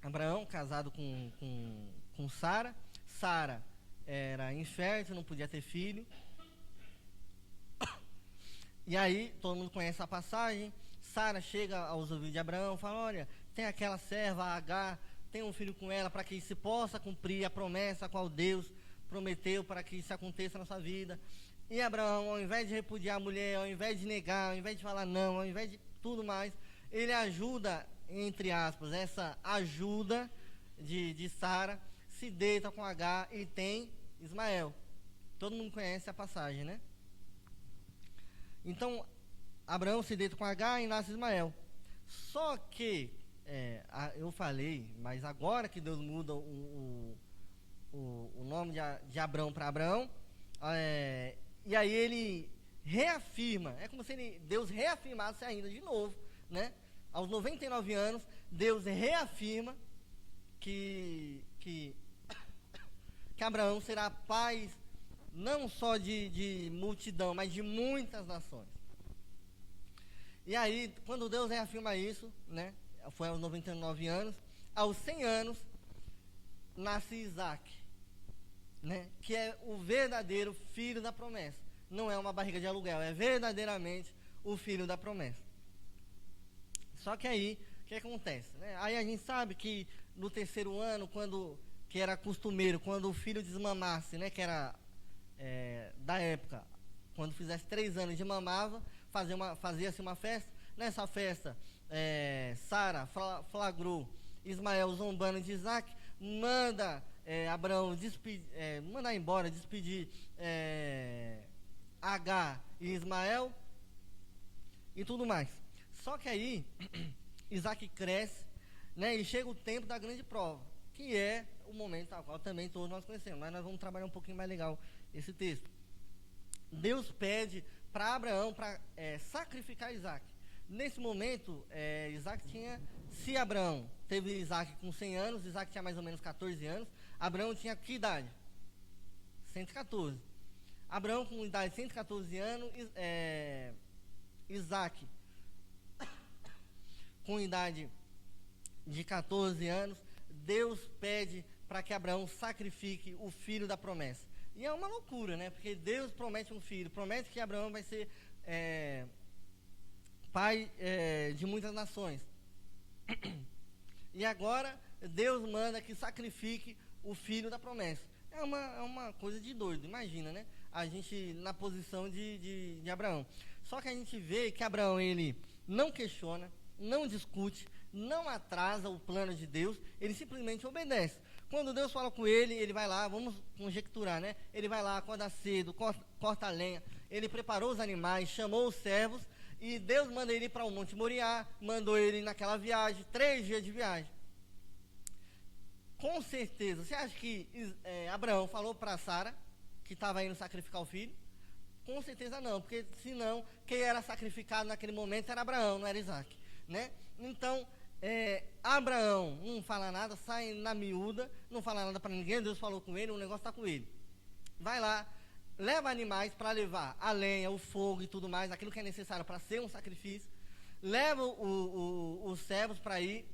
Abraão, casado com Sara. Sara era infértil, não podia ter filho. E aí, todo mundo conhece a passagem. Sara chega aos ouvidos de Abraão e fala, olha, tem aquela serva Agar, tem um filho com ela, para que se possa cumprir a promessa a qual Deus prometeu para que isso aconteça na sua vida. E Abraão, ao invés de repudiar a mulher, ao invés de negar, ao invés de falar não, ao invés de tudo mais, ele ajuda, entre aspas, essa ajuda de Sara, se deita com Agar e tem Ismael. Todo mundo conhece a passagem, né? Então, Abraão se deita com Agar e nasce Ismael. Só que, eu falei, mas agora que Deus muda o nome de Abrão para Abraão, e aí ele reafirma, é como se Deus reafirmasse ainda de novo, né? Aos 99 anos, Deus reafirma que que Abraão será pai não só de multidão, mas de muitas nações. E aí, quando Deus reafirma isso, né, foi aos 99 anos, aos 100 anos, nasce Isaac, né, que é o verdadeiro filho da promessa. Não é uma barriga de aluguel, é verdadeiramente o filho da promessa. Só que aí, o que acontece? Né? Aí a gente sabe que no terceiro ano, que era costumeiro, quando o filho desmamasse, né, que era da época, quando fizesse 3 anos de mamava, fazia-se uma festa. Nessa festa, Sara flagrou Ismael zombando de Isaac, manda Abraão mandar embora, despedir Agar e Ismael e tudo mais. Só que aí Isaac cresce, né, e chega o tempo da grande prova, que é o momento ao qual também todos nós conhecemos, mas nós vamos trabalhar um pouquinho mais legal esse texto. Deus pede para Abraão para sacrificar Isaac. Nesse momento, se Abraão teve Isaac com 100 anos, Isaac tinha mais ou menos 14 anos, Abraão tinha que idade? 114. Abraão com idade de 114 anos, Isaac com idade de 14 anos, Deus pede para que Abraão sacrifique o filho da promessa. E é uma loucura, né? Porque Deus promete um filho, promete que Abraão vai ser pai de muitas nações. E agora Deus manda que sacrifique o filho da promessa. É uma coisa de doido, imagina, né? A gente na posição de Abraão. Só que a gente vê que Abraão, ele não questiona, não discute, não atrasa o plano de Deus, ele simplesmente obedece. Quando Deus fala com ele, ele vai lá, vamos conjecturar, né? Ele vai lá, acorda cedo, corta a lenha, ele preparou os animais, chamou os servos, e Deus manda ele para o Monte Moriá, mandou ele naquela viagem, 3 dias de viagem. Com certeza, você acha que Abraão falou para Sara que estava indo sacrificar o filho? Com certeza não, porque senão quem era sacrificado naquele momento era Abraão, não era Isaac, né? Então, Abraão não fala nada, sai na miúda, não fala nada para ninguém, Deus falou com ele, o negócio está com ele. Vai lá, leva animais para levar a lenha, o fogo e tudo mais, aquilo que é necessário para ser um sacrifício. Leva os servos para ir.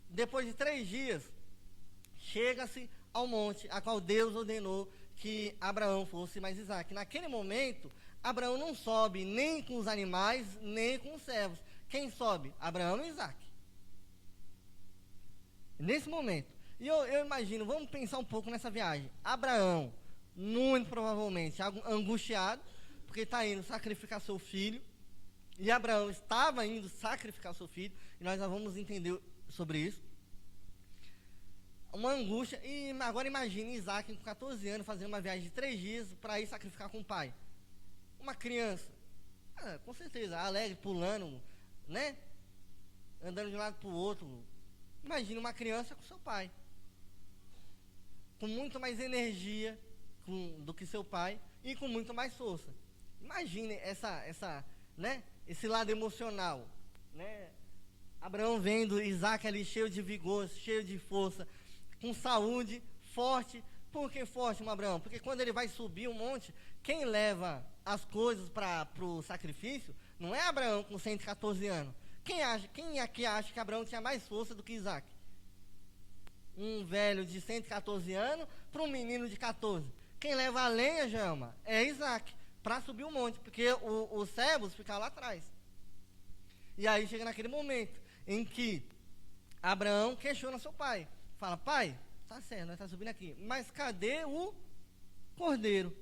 Depois de 3 dias, chega-se ao monte, a qual Deus ordenou que Abraão fosse mais Isaac. Naquele momento, Abraão não sobe nem com os animais, nem com os servos. Quem sobe? Abraão e Isaac. Nesse momento. E eu imagino, vamos pensar um pouco nessa viagem. Abraão, muito provavelmente angustiado, porque está indo sacrificar seu filho. E Abraão estava indo sacrificar seu filho. E nós já vamos entender sobre isso. Uma angústia. E agora imagine Isaac com 14 anos fazendo uma viagem de 3 dias para ir sacrificar com o pai. Uma criança. Com certeza, alegre, pulando, né? Andando de um lado para o outro. Imagine uma criança com seu pai. Com muito mais energia do que seu pai e com muito mais força. Imagine né? Esse lado emocional, né? Abraão vendo Isaac ali cheio de vigor, cheio de força, com saúde, forte. Por que forte, Abraão? Porque quando ele vai subir um monte, quem leva as coisas para o sacrifício não é Abraão com 114 anos. Quem aqui acha que Abraão tinha mais força do que Isaac? Um velho de 114 anos para um menino de 14. Quem leva a lenha, Jama, é Isaac, para subir o monte, porque os servos ficaram lá atrás. E aí chega naquele momento em que Abraão questiona seu pai. Fala, pai, tá certo, nós estamos subindo aqui, mas cadê o cordeiro?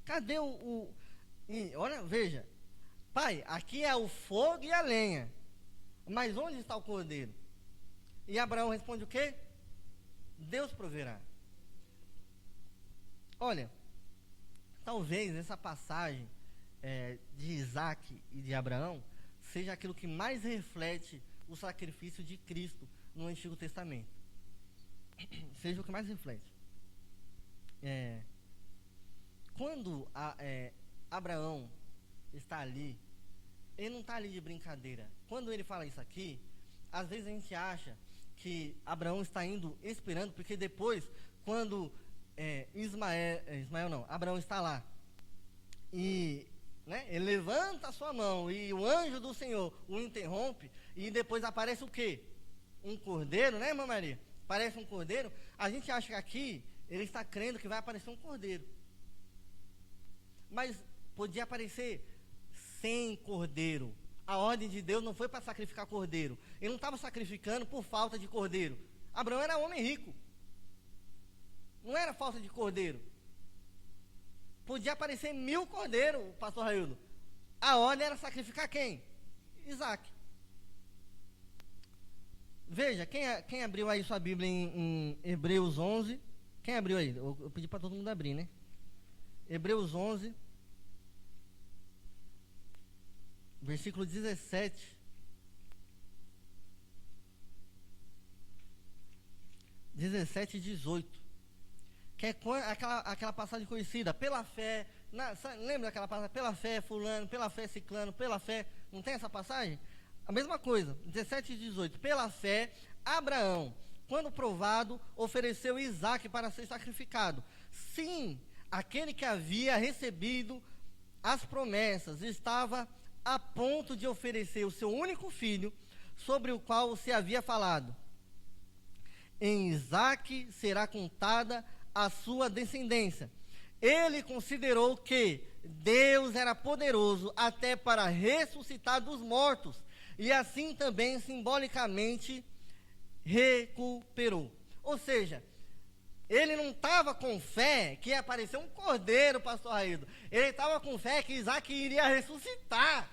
Cadê olha, veja, pai, aqui é o fogo e a lenha, mas onde está o cordeiro? E Abraão responde o quê? Deus proverá. Olha, talvez essa passagem de Isaac e de Abraão seja aquilo que mais reflete o sacrifício de Cristo no Antigo Testamento. Seja o que mais reflete. Quando Abraão está ali, ele não está ali de brincadeira. Quando ele fala isso aqui, às vezes a gente acha que Abraão está indo esperando, porque depois, quando Abraão está lá, e né, ele levanta a sua mão, e o anjo do Senhor o interrompe, e depois aparece o quê? Um cordeiro, né, irmã Maria? Aparece um cordeiro. A gente acha que aqui, ele está crendo que vai aparecer um cordeiro. Mas podia aparecer 100 cordeiro. A ordem de Deus não foi para sacrificar cordeiro. Ele não estava sacrificando por falta de cordeiro. Abraão era homem rico. Não era falta de cordeiro. Podia aparecer 1000 cordeiros, pastor Raildo. A ordem era sacrificar quem? Isaac. Veja, quem abriu aí sua Bíblia em Hebreus 11? Quem abriu aí? Eu pedi para todo mundo abrir, né? Hebreus 11, versículo 17. 17 e 18. Que é aquela passagem conhecida, pela fé. Lembra daquela passagem? Pela fé, fulano, pela fé, ciclano, pela fé. Não tem essa passagem? A mesma coisa, 17 e 18. Pela fé, Abraão, quando provado, ofereceu Isaque para ser sacrificado. Sim, aquele que havia recebido as promessas estava a ponto de oferecer o seu único filho, sobre o qual se havia falado: em Isaque será contada a sua descendência. Ele considerou que Deus era poderoso até para ressuscitar dos mortos, e assim também simbolicamente recuperou. Ou seja, ele não estava com fé que ia aparecer um cordeiro, pastor Raildo. Ele estava com fé que Isaac iria ressuscitar.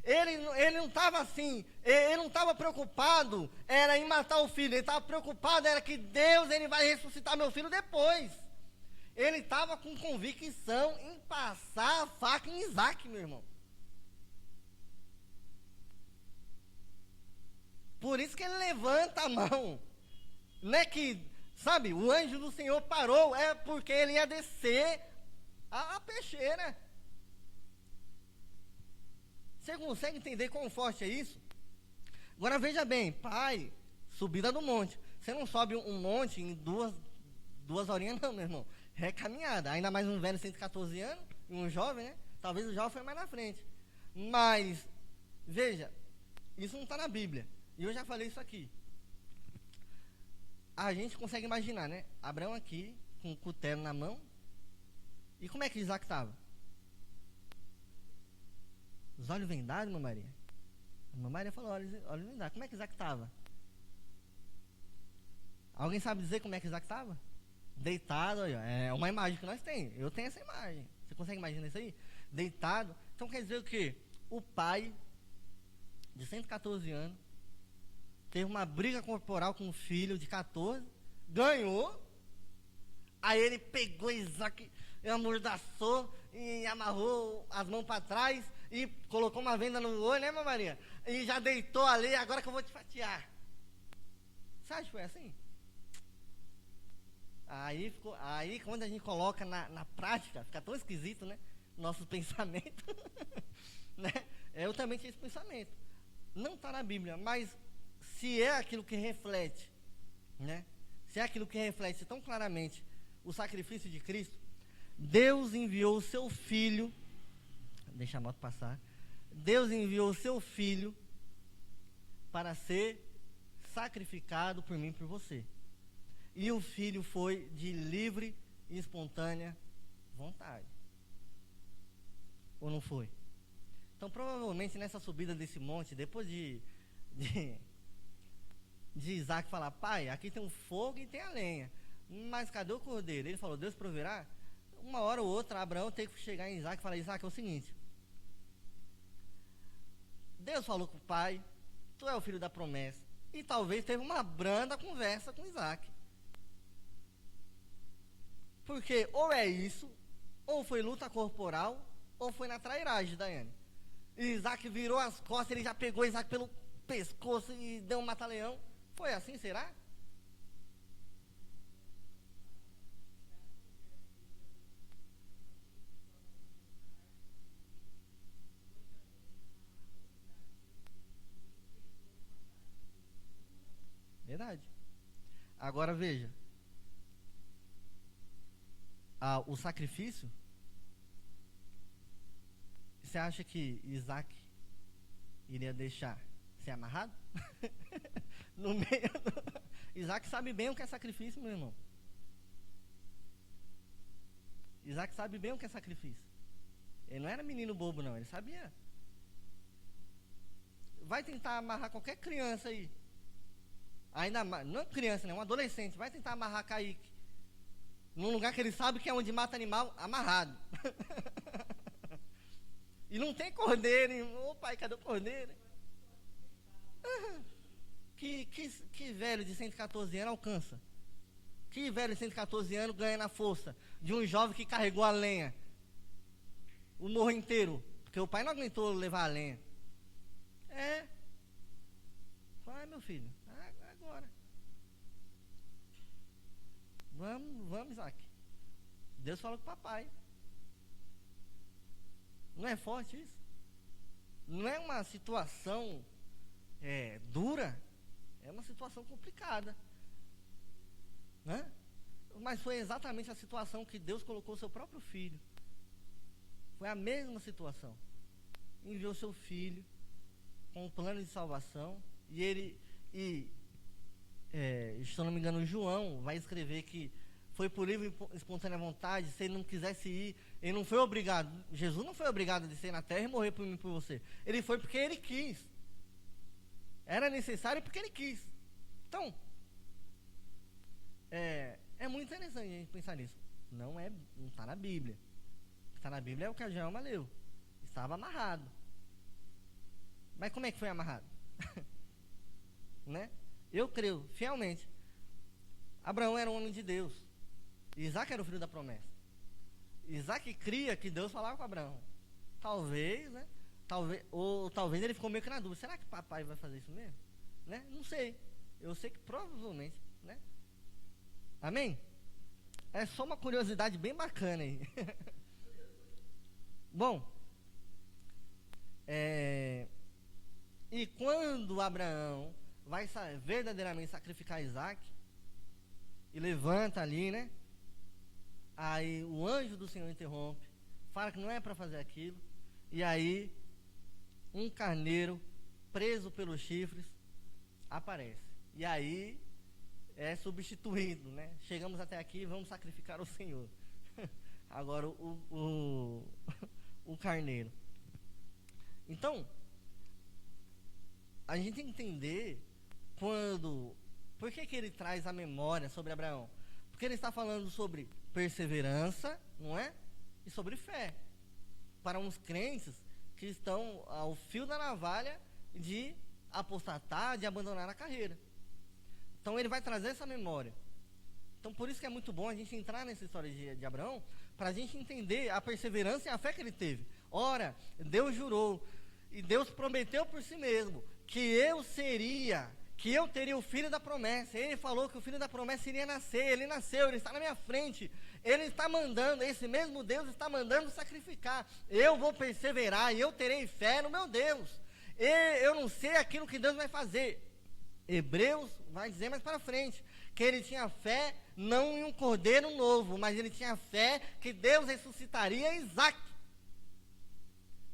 Ele não estava assim, ele não estava preocupado era em matar o filho, ele estava preocupado era que Deus ele vai ressuscitar meu filho depois. Ele estava com convicção em passar a faca em Isaac, meu irmão. Por isso que ele levanta a mão. Não é que, sabe, o anjo do Senhor parou, é porque ele ia descer a peixeira. Você consegue entender quão forte é isso? Agora veja bem, pai, subida do monte. Você não sobe um monte em duas horinhas não, meu irmão. É caminhada. Ainda mais um velho de 114 anos, e um jovem, né? Talvez o jovem foi mais na frente. Mas, veja, isso não está na Bíblia. E eu já falei isso aqui. A gente consegue imaginar, né? Abraão aqui, com o cutelo na mão. E como é que Isaac estava? Os olhos vendados, irmã Maria? A irmã Maria falou, olhos vendados. Como é que Isaac estava? Alguém sabe dizer como é que Isaac estava? Deitado, olha, é uma imagem que nós temos. Eu tenho essa imagem. Você consegue imaginar isso aí? Deitado. Então quer dizer o quê? O pai, de 114 anos, teve uma briga corporal com um filho de 14, ganhou. Aí ele pegou Isaac, amordaçou e amarrou as mãos para trás e colocou uma venda no olho, né, irmã Maria? E já deitou ali, agora que eu vou te fatiar. Você acha que foi assim? Aí quando a gente coloca na prática, fica tão esquisito, né? Nossos pensamentos. Né? Eu também tinha esse pensamento. Não está na Bíblia, mas se é aquilo que reflete, né? Se é aquilo que reflete tão claramente o sacrifício de Cristo, Deus enviou o seu Filho, deixa a moto passar, Deus enviou o seu Filho para ser sacrificado por mim e por você. E o Filho foi de livre e espontânea vontade. Ou não foi? Então, provavelmente, nessa subida desse monte, depois de Isaac falar, pai, aqui tem um fogo e tem a lenha, mas cadê o cordeiro? Ele falou, Deus proverá. Uma hora ou outra, Abraão tem que chegar em Isaac e falar, Isaac, é o seguinte, Deus falou com o pai, tu é o filho da promessa, e talvez teve uma branda conversa com Isaac. Porque ou é isso, ou foi luta corporal, ou foi na trairagem, Daiane. Isaac virou as costas, ele já pegou Isaac pelo pescoço e deu um mata-leão. Foi assim, será? Agora veja, o sacrifício, você acha que Isaac iria deixar ser amarrado? No meio Isaac sabe bem o que é sacrifício, meu irmão. Isaac sabe bem o que é sacrifício. Ele não era menino bobo, não, ele sabia. Vai tentar amarrar qualquer criança aí, ainda mais, não criança, né, um adolescente, vai tentar amarrar Kaique num lugar que ele sabe que é onde mata animal, amarrado. E não tem cordeiro. Ô pai, cadê o cordeiro? Que velho de 114 anos alcança? Que velho de 114 anos ganha na força de um jovem que carregou a lenha o morro inteiro? Porque o pai não aguentou levar a lenha. Vai, meu filho, agora. Vamos, Isaac. Deus falou com o papai. Não é forte isso? Não é uma situação dura? É uma situação complicada, né? Mas foi exatamente a situação que Deus colocou o seu próprio filho. Foi a mesma situação. Enviou seu filho com um plano de salvação. Se eu não me engano, João vai escrever que foi por livre e espontânea vontade. Se ele não quisesse ir, ele não foi obrigado. Jesus não foi obrigado a descer na terra e morrer por mim e por você. Ele foi porque ele quis. Era necessário porque ele quis. Então, é muito interessante a gente pensar nisso. Não está na Bíblia. O que está na Bíblia é o que a Joelma leu. Estava amarrado. Mas como é que foi amarrado? Né? Eu creio fielmente. Abraão era um homem de Deus. Isaac era o filho da promessa. Isaac cria que Deus falava com Abraão. Talvez, né? Talvez ele ficou meio que na dúvida. Será que papai vai fazer isso mesmo? Né? Não sei. Eu sei que provavelmente, né? Amém? É só uma curiosidade bem bacana aí. Bom, e quando Abraão vai verdadeiramente sacrificar Isaac, e levanta ali, né? Aí o anjo do Senhor interrompe, fala que não é para fazer aquilo, e aí um carneiro preso pelos chifres aparece. E aí é substituído, né? Chegamos até aqui, vamos sacrificar o Senhor. Agora o carneiro. Então, a gente tem que entender por que ele traz a memória sobre Abraão? Porque ele está falando sobre perseverança, não é? E sobre fé. Para uns crentes que estão ao fio da navalha de apostatar, de abandonar a carreira. Então ele vai trazer essa memória. Então por isso que é muito bom a gente entrar nessa história de Abraão, para a gente entender a perseverança e a fé que ele teve. Ora, Deus jurou, e Deus prometeu por si mesmo, que eu teria o filho da promessa. Ele falou que o filho da promessa iria nascer. Ele nasceu, ele está na minha frente. Ele está mandando, esse mesmo Deus está mandando sacrificar. Eu vou perseverar e eu terei fé no meu Deus. Eu não sei aquilo que Deus vai fazer. Hebreus vai dizer mais para frente que ele tinha fé não em um cordeiro novo, mas ele tinha fé que Deus ressuscitaria Isaac.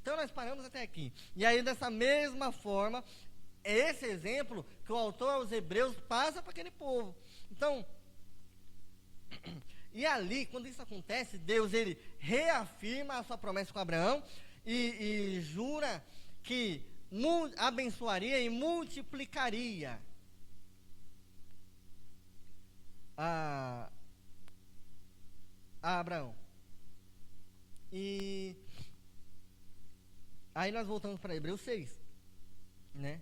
Então nós paramos até aqui. E aí dessa mesma forma, é esse exemplo que o autor aos Hebreus passa para aquele povo. Então, e ali, quando isso acontece, Deus ele reafirma a sua promessa com Abraão e jura que abençoaria e multiplicaria a Abraão. E aí nós voltamos para Hebreus 6, né?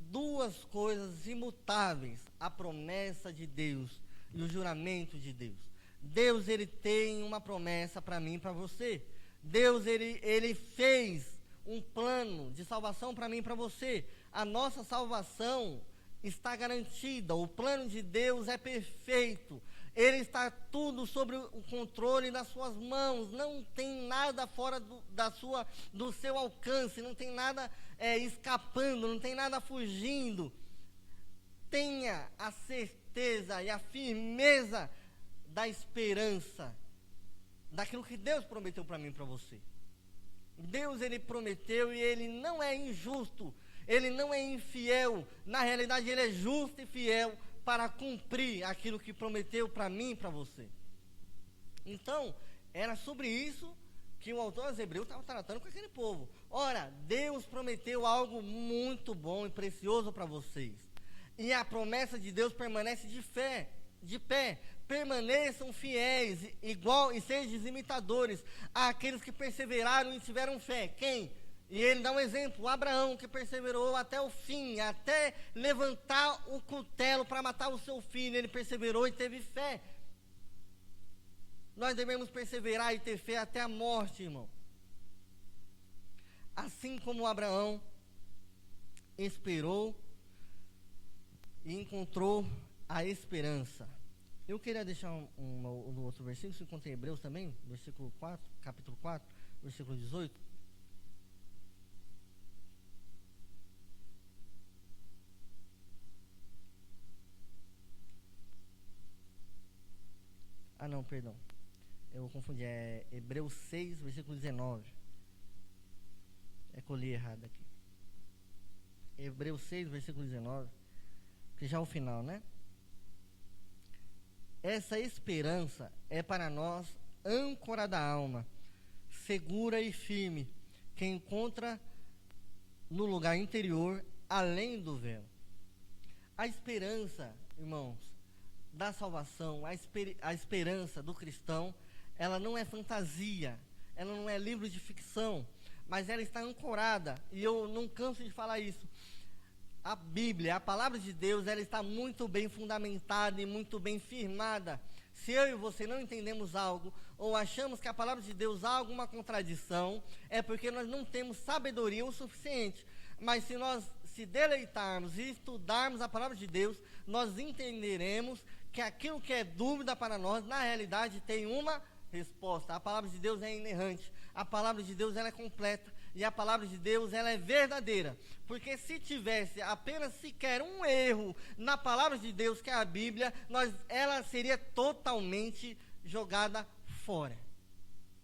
Duas coisas imutáveis: a promessa de Deus e o juramento de Deus. Deus ele tem uma promessa para mim e para você. Deus ele fez um plano de salvação para mim e para você. A nossa salvação está garantida. O plano de Deus é perfeito. Ele está tudo sobre o controle das suas mãos. Não tem nada fora do seu alcance. Não tem nada escapando. Não tem nada fugindo. Tenha a certeza certeza e a firmeza da esperança, daquilo que Deus prometeu para mim e para você. Deus, ele prometeu e ele não é injusto, ele não é infiel, na realidade ele é justo e fiel para cumprir aquilo que prometeu para mim e para você. Então, era sobre isso que o autor aos Hebreus estava tratando com aquele povo. Ora, Deus prometeu algo muito bom e precioso para vocês. E a promessa de Deus permanece de pé. Permaneçam fiéis, igual e sejam imitadores àqueles que perseveraram e tiveram fé. Quem? E ele dá um exemplo, Abraão, que perseverou até o fim, até levantar o cutelo para matar o seu filho. Ele perseverou e teve fé. Nós devemos perseverar e ter fé até a morte, irmão. Assim como Abraão esperou e encontrou a esperança. Eu queria deixar um outro versículo, se encontra em Hebreus também, versículo 4, capítulo 4, versículo 18. Ah, não, perdão. Eu confundi, é Hebreus 6, versículo 19. É que eu li errado aqui. Hebreus 6, versículo 19. Que já é o final, né? Essa esperança é para nós âncora da alma, segura e firme, que encontra no lugar interior, além do véu. A esperança, irmãos, da salvação, a esperança do cristão, ela não é fantasia, ela não é livro de ficção, mas ela está ancorada, e eu não canso de falar isso. A Bíblia, a palavra de Deus, ela está muito bem fundamentada e muito bem firmada. Se eu e você não entendemos algo, ou achamos que a palavra de Deus há alguma contradição, é porque nós não temos sabedoria o suficiente. Mas se nós se deleitarmos e estudarmos a palavra de Deus, nós entenderemos que aquilo que é dúvida para nós, na realidade, tem uma resposta. A palavra de Deus é inerrante, a palavra de Deus ela é completa, e a palavra de Deus ela é verdadeira. Porque se tivesse apenas sequer um erro na palavra de Deus, que é a Bíblia, ela seria totalmente jogada fora.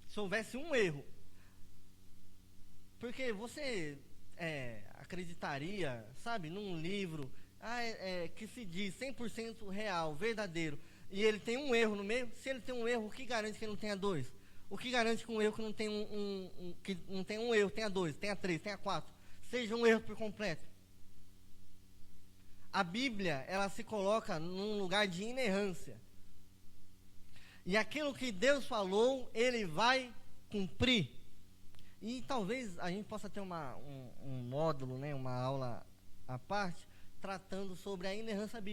Se houvesse um erro. Porque você acreditaria, sabe, num livro que se diz 100% real, verdadeiro, e ele tem um erro no meio? Se ele tem um erro, o que garante que ele não tenha dois? O que garante que um erro que não tem que não tem um erro, tenha dois, tenha três, tenha quatro? Seja um erro por completo. A Bíblia, ela se coloca num lugar de inerrância. E aquilo que Deus falou, ele vai cumprir. E talvez a gente possa ter um módulo, né, uma aula à parte, tratando sobre a inerrância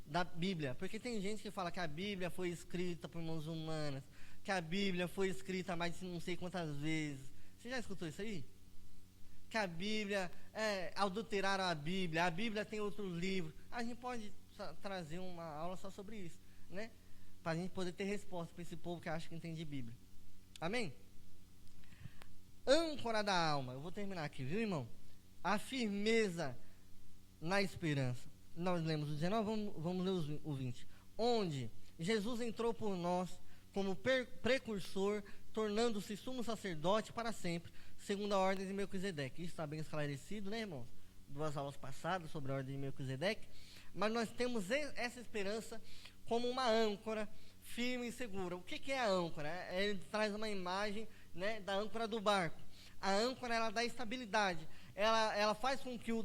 da Bíblia. Porque tem gente que fala que a Bíblia foi escrita por mãos humanas, que a Bíblia foi escrita mais de não sei quantas vezes. Você já escutou isso aí? Que a Bíblia, adulteraram a Bíblia tem outro livro. A gente pode trazer uma aula só sobre isso, né? Para a gente poder ter resposta para esse povo que acha que entende Bíblia. Amém? Âncora da alma. Eu vou terminar aqui, viu, irmão? A firmeza na esperança. Nós lemos o 19, vamos ler o 20. Onde Jesus entrou por nós como precursor, tornando-se sumo sacerdote para sempre, segundo a ordem de Melquisedeque. Isso está bem esclarecido, né, irmãos? 2 aulas passadas sobre a ordem de Melquisedeque. Mas nós temos essa esperança como uma âncora firme e segura. O que é a âncora? Ele traz uma imagem, né, da âncora do barco. A âncora, ela dá estabilidade. Ela faz com que o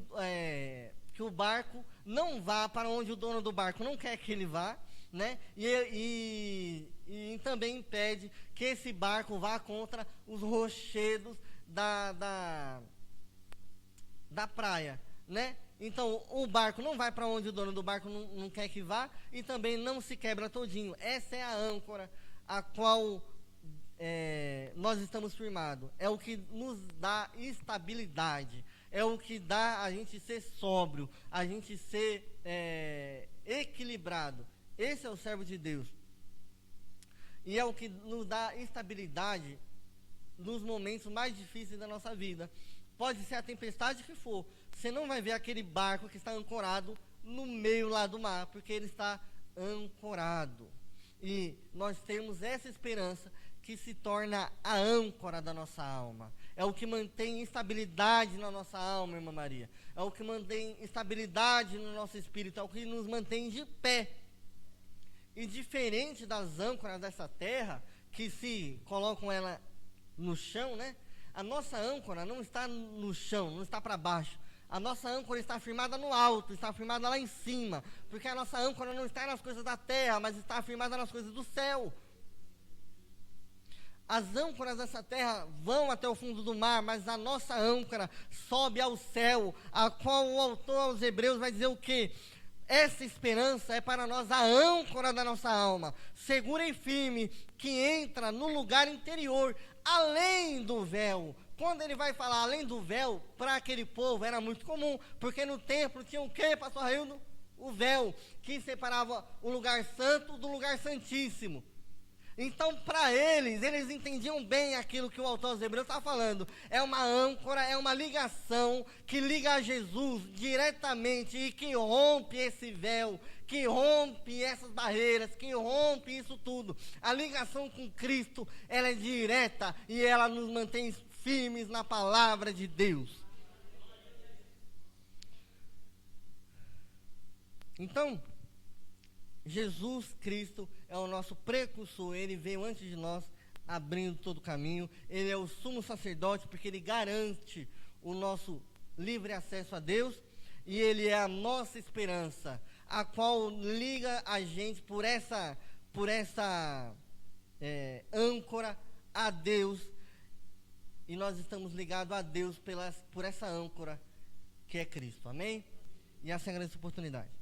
barco não vá para onde o dono do barco não quer que ele vá, né? E também impede que esse barco vá contra os rochedos da praia, né? Então o barco não vai para onde o dono do barco não quer que vá, e também não se quebra todinho. Essa é a âncora a qual nós estamos firmados. É o que nos dá estabilidade, é o que dá a gente ser sóbrio, a gente ser equilibrado. Esse é o servo de Deus. E é o que nos dá estabilidade nos momentos mais difíceis da nossa vida. Pode ser a tempestade que for, você não vai ver aquele barco que está ancorado no meio lá do mar, porque ele está ancorado. E nós temos essa esperança que se torna a âncora da nossa alma. É o que mantém estabilidade na nossa alma, irmã Maria. É o que mantém estabilidade no nosso espírito, é o que nos mantém de pé. E diferente das âncoras dessa terra, que se colocam ela no chão, né? A nossa âncora não está no chão, não está para baixo. A nossa âncora está firmada no alto, está firmada lá em cima. Porque a nossa âncora não está nas coisas da terra, mas está firmada nas coisas do céu. As âncoras dessa terra vão até o fundo do mar, mas a nossa âncora sobe ao céu, a qual o autor aos Hebreus vai dizer o quê? Essa esperança é para nós a âncora da nossa alma, segura e firme, que entra no lugar interior, além do véu. Quando ele vai falar além do véu, para aquele povo era muito comum, porque no templo tinha o quê, pastor Raildo? O véu, que separava o lugar santo do lugar santíssimo. Então, para eles entendiam bem aquilo que o autor aos Hebreus está falando. É uma âncora, é uma ligação que liga a Jesus diretamente e que rompe esse véu, que rompe essas barreiras, que rompe isso tudo. A ligação com Cristo, ela é direta e ela nos mantém firmes na palavra de Deus. Então, Jesus Cristo é o nosso precursor, ele veio antes de nós, abrindo todo o caminho. Ele é o sumo sacerdote, porque ele garante o nosso livre acesso a Deus, e ele é a nossa esperança, a qual liga a gente por essa âncora a Deus, e nós estamos ligados a Deus por essa âncora que é Cristo, amém? E essa é a grande oportunidade.